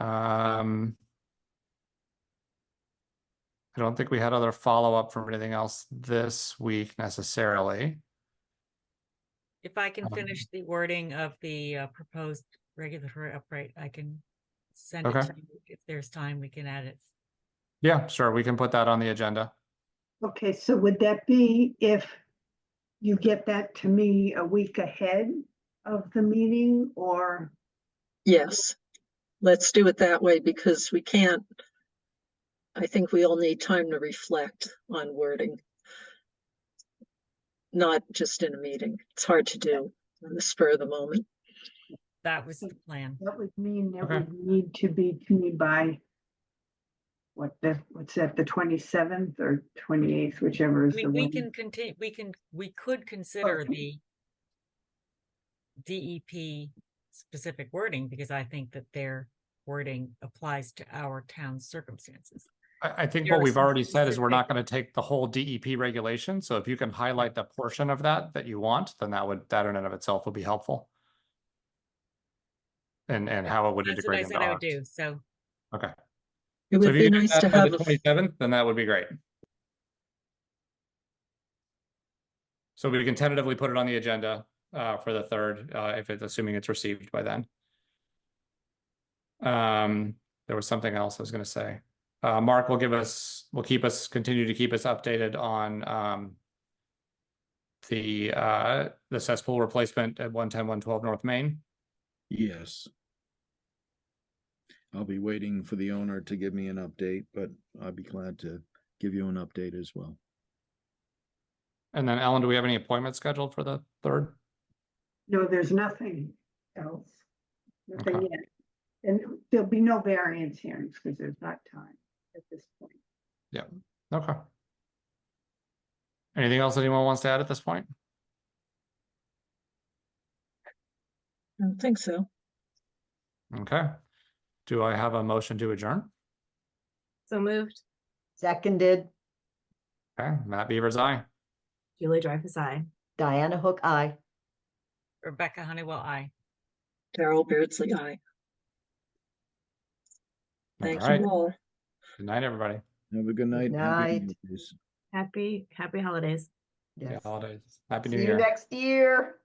I don't think we had other follow-up from anything else this week necessarily. If I can finish the wording of the proposed regulatory upgrade, I can send it Okay. to you. If there's time, we can add it. Yeah, sure. We can put that on the agenda. Okay, so would that be if you get that to me a week ahead of the meeting, or? Yes, let's do it that way because we can't. I think we all need time to reflect on wording. Not just in a meeting. It's hard to do on the spur of the moment. That was the plan. That would mean that Okay. would need to be to me by what's that, the 27th or 28th, whichever I is the mean, we one. can continue, we could consider the DEP specific wording because I think that their wording applies to our town's circumstances. I think There what are we've some already said is we're not specific- going to take the whole DEP regulation. So if you can highlight the portion of that you want, then that in and of itself would be helpful. And how it would That's what I integrate said into I would ours. do. So Okay. It So would if you be can do nice that to by have the 27th, then that would be great. So we can tentatively put it on the agenda for the 3rd, if it's assuming it's received by then. There was something else I was going to say. Mark will continue to keep us updated on the cesspool replacement at 110, 112 North Main. Yes. I'll be waiting for the owner to give me an update, but I'll be glad to give you an update as well. And then Ellen, do we have any appointments scheduled for the 3rd? No, there's nothing else. Nothing Okay. yet. And there'll be no variance hearings because there's not time at this point. Yeah. Okay. Anything else anyone wants to add at this point? I don't think so. Okay. Do I have a motion to adjourn? So moved. Seconded. Okay, Matt Beaver's aye. Julie Dreyfus, aye. Diana Hook, aye. Rebecca Honeywell, aye. Darrell Beardsley, aye. Thank right. you all. Good night, everybody. Have a good night. night. Happy holidays. Happy Yes. holidays. Happy See New you Year. next year.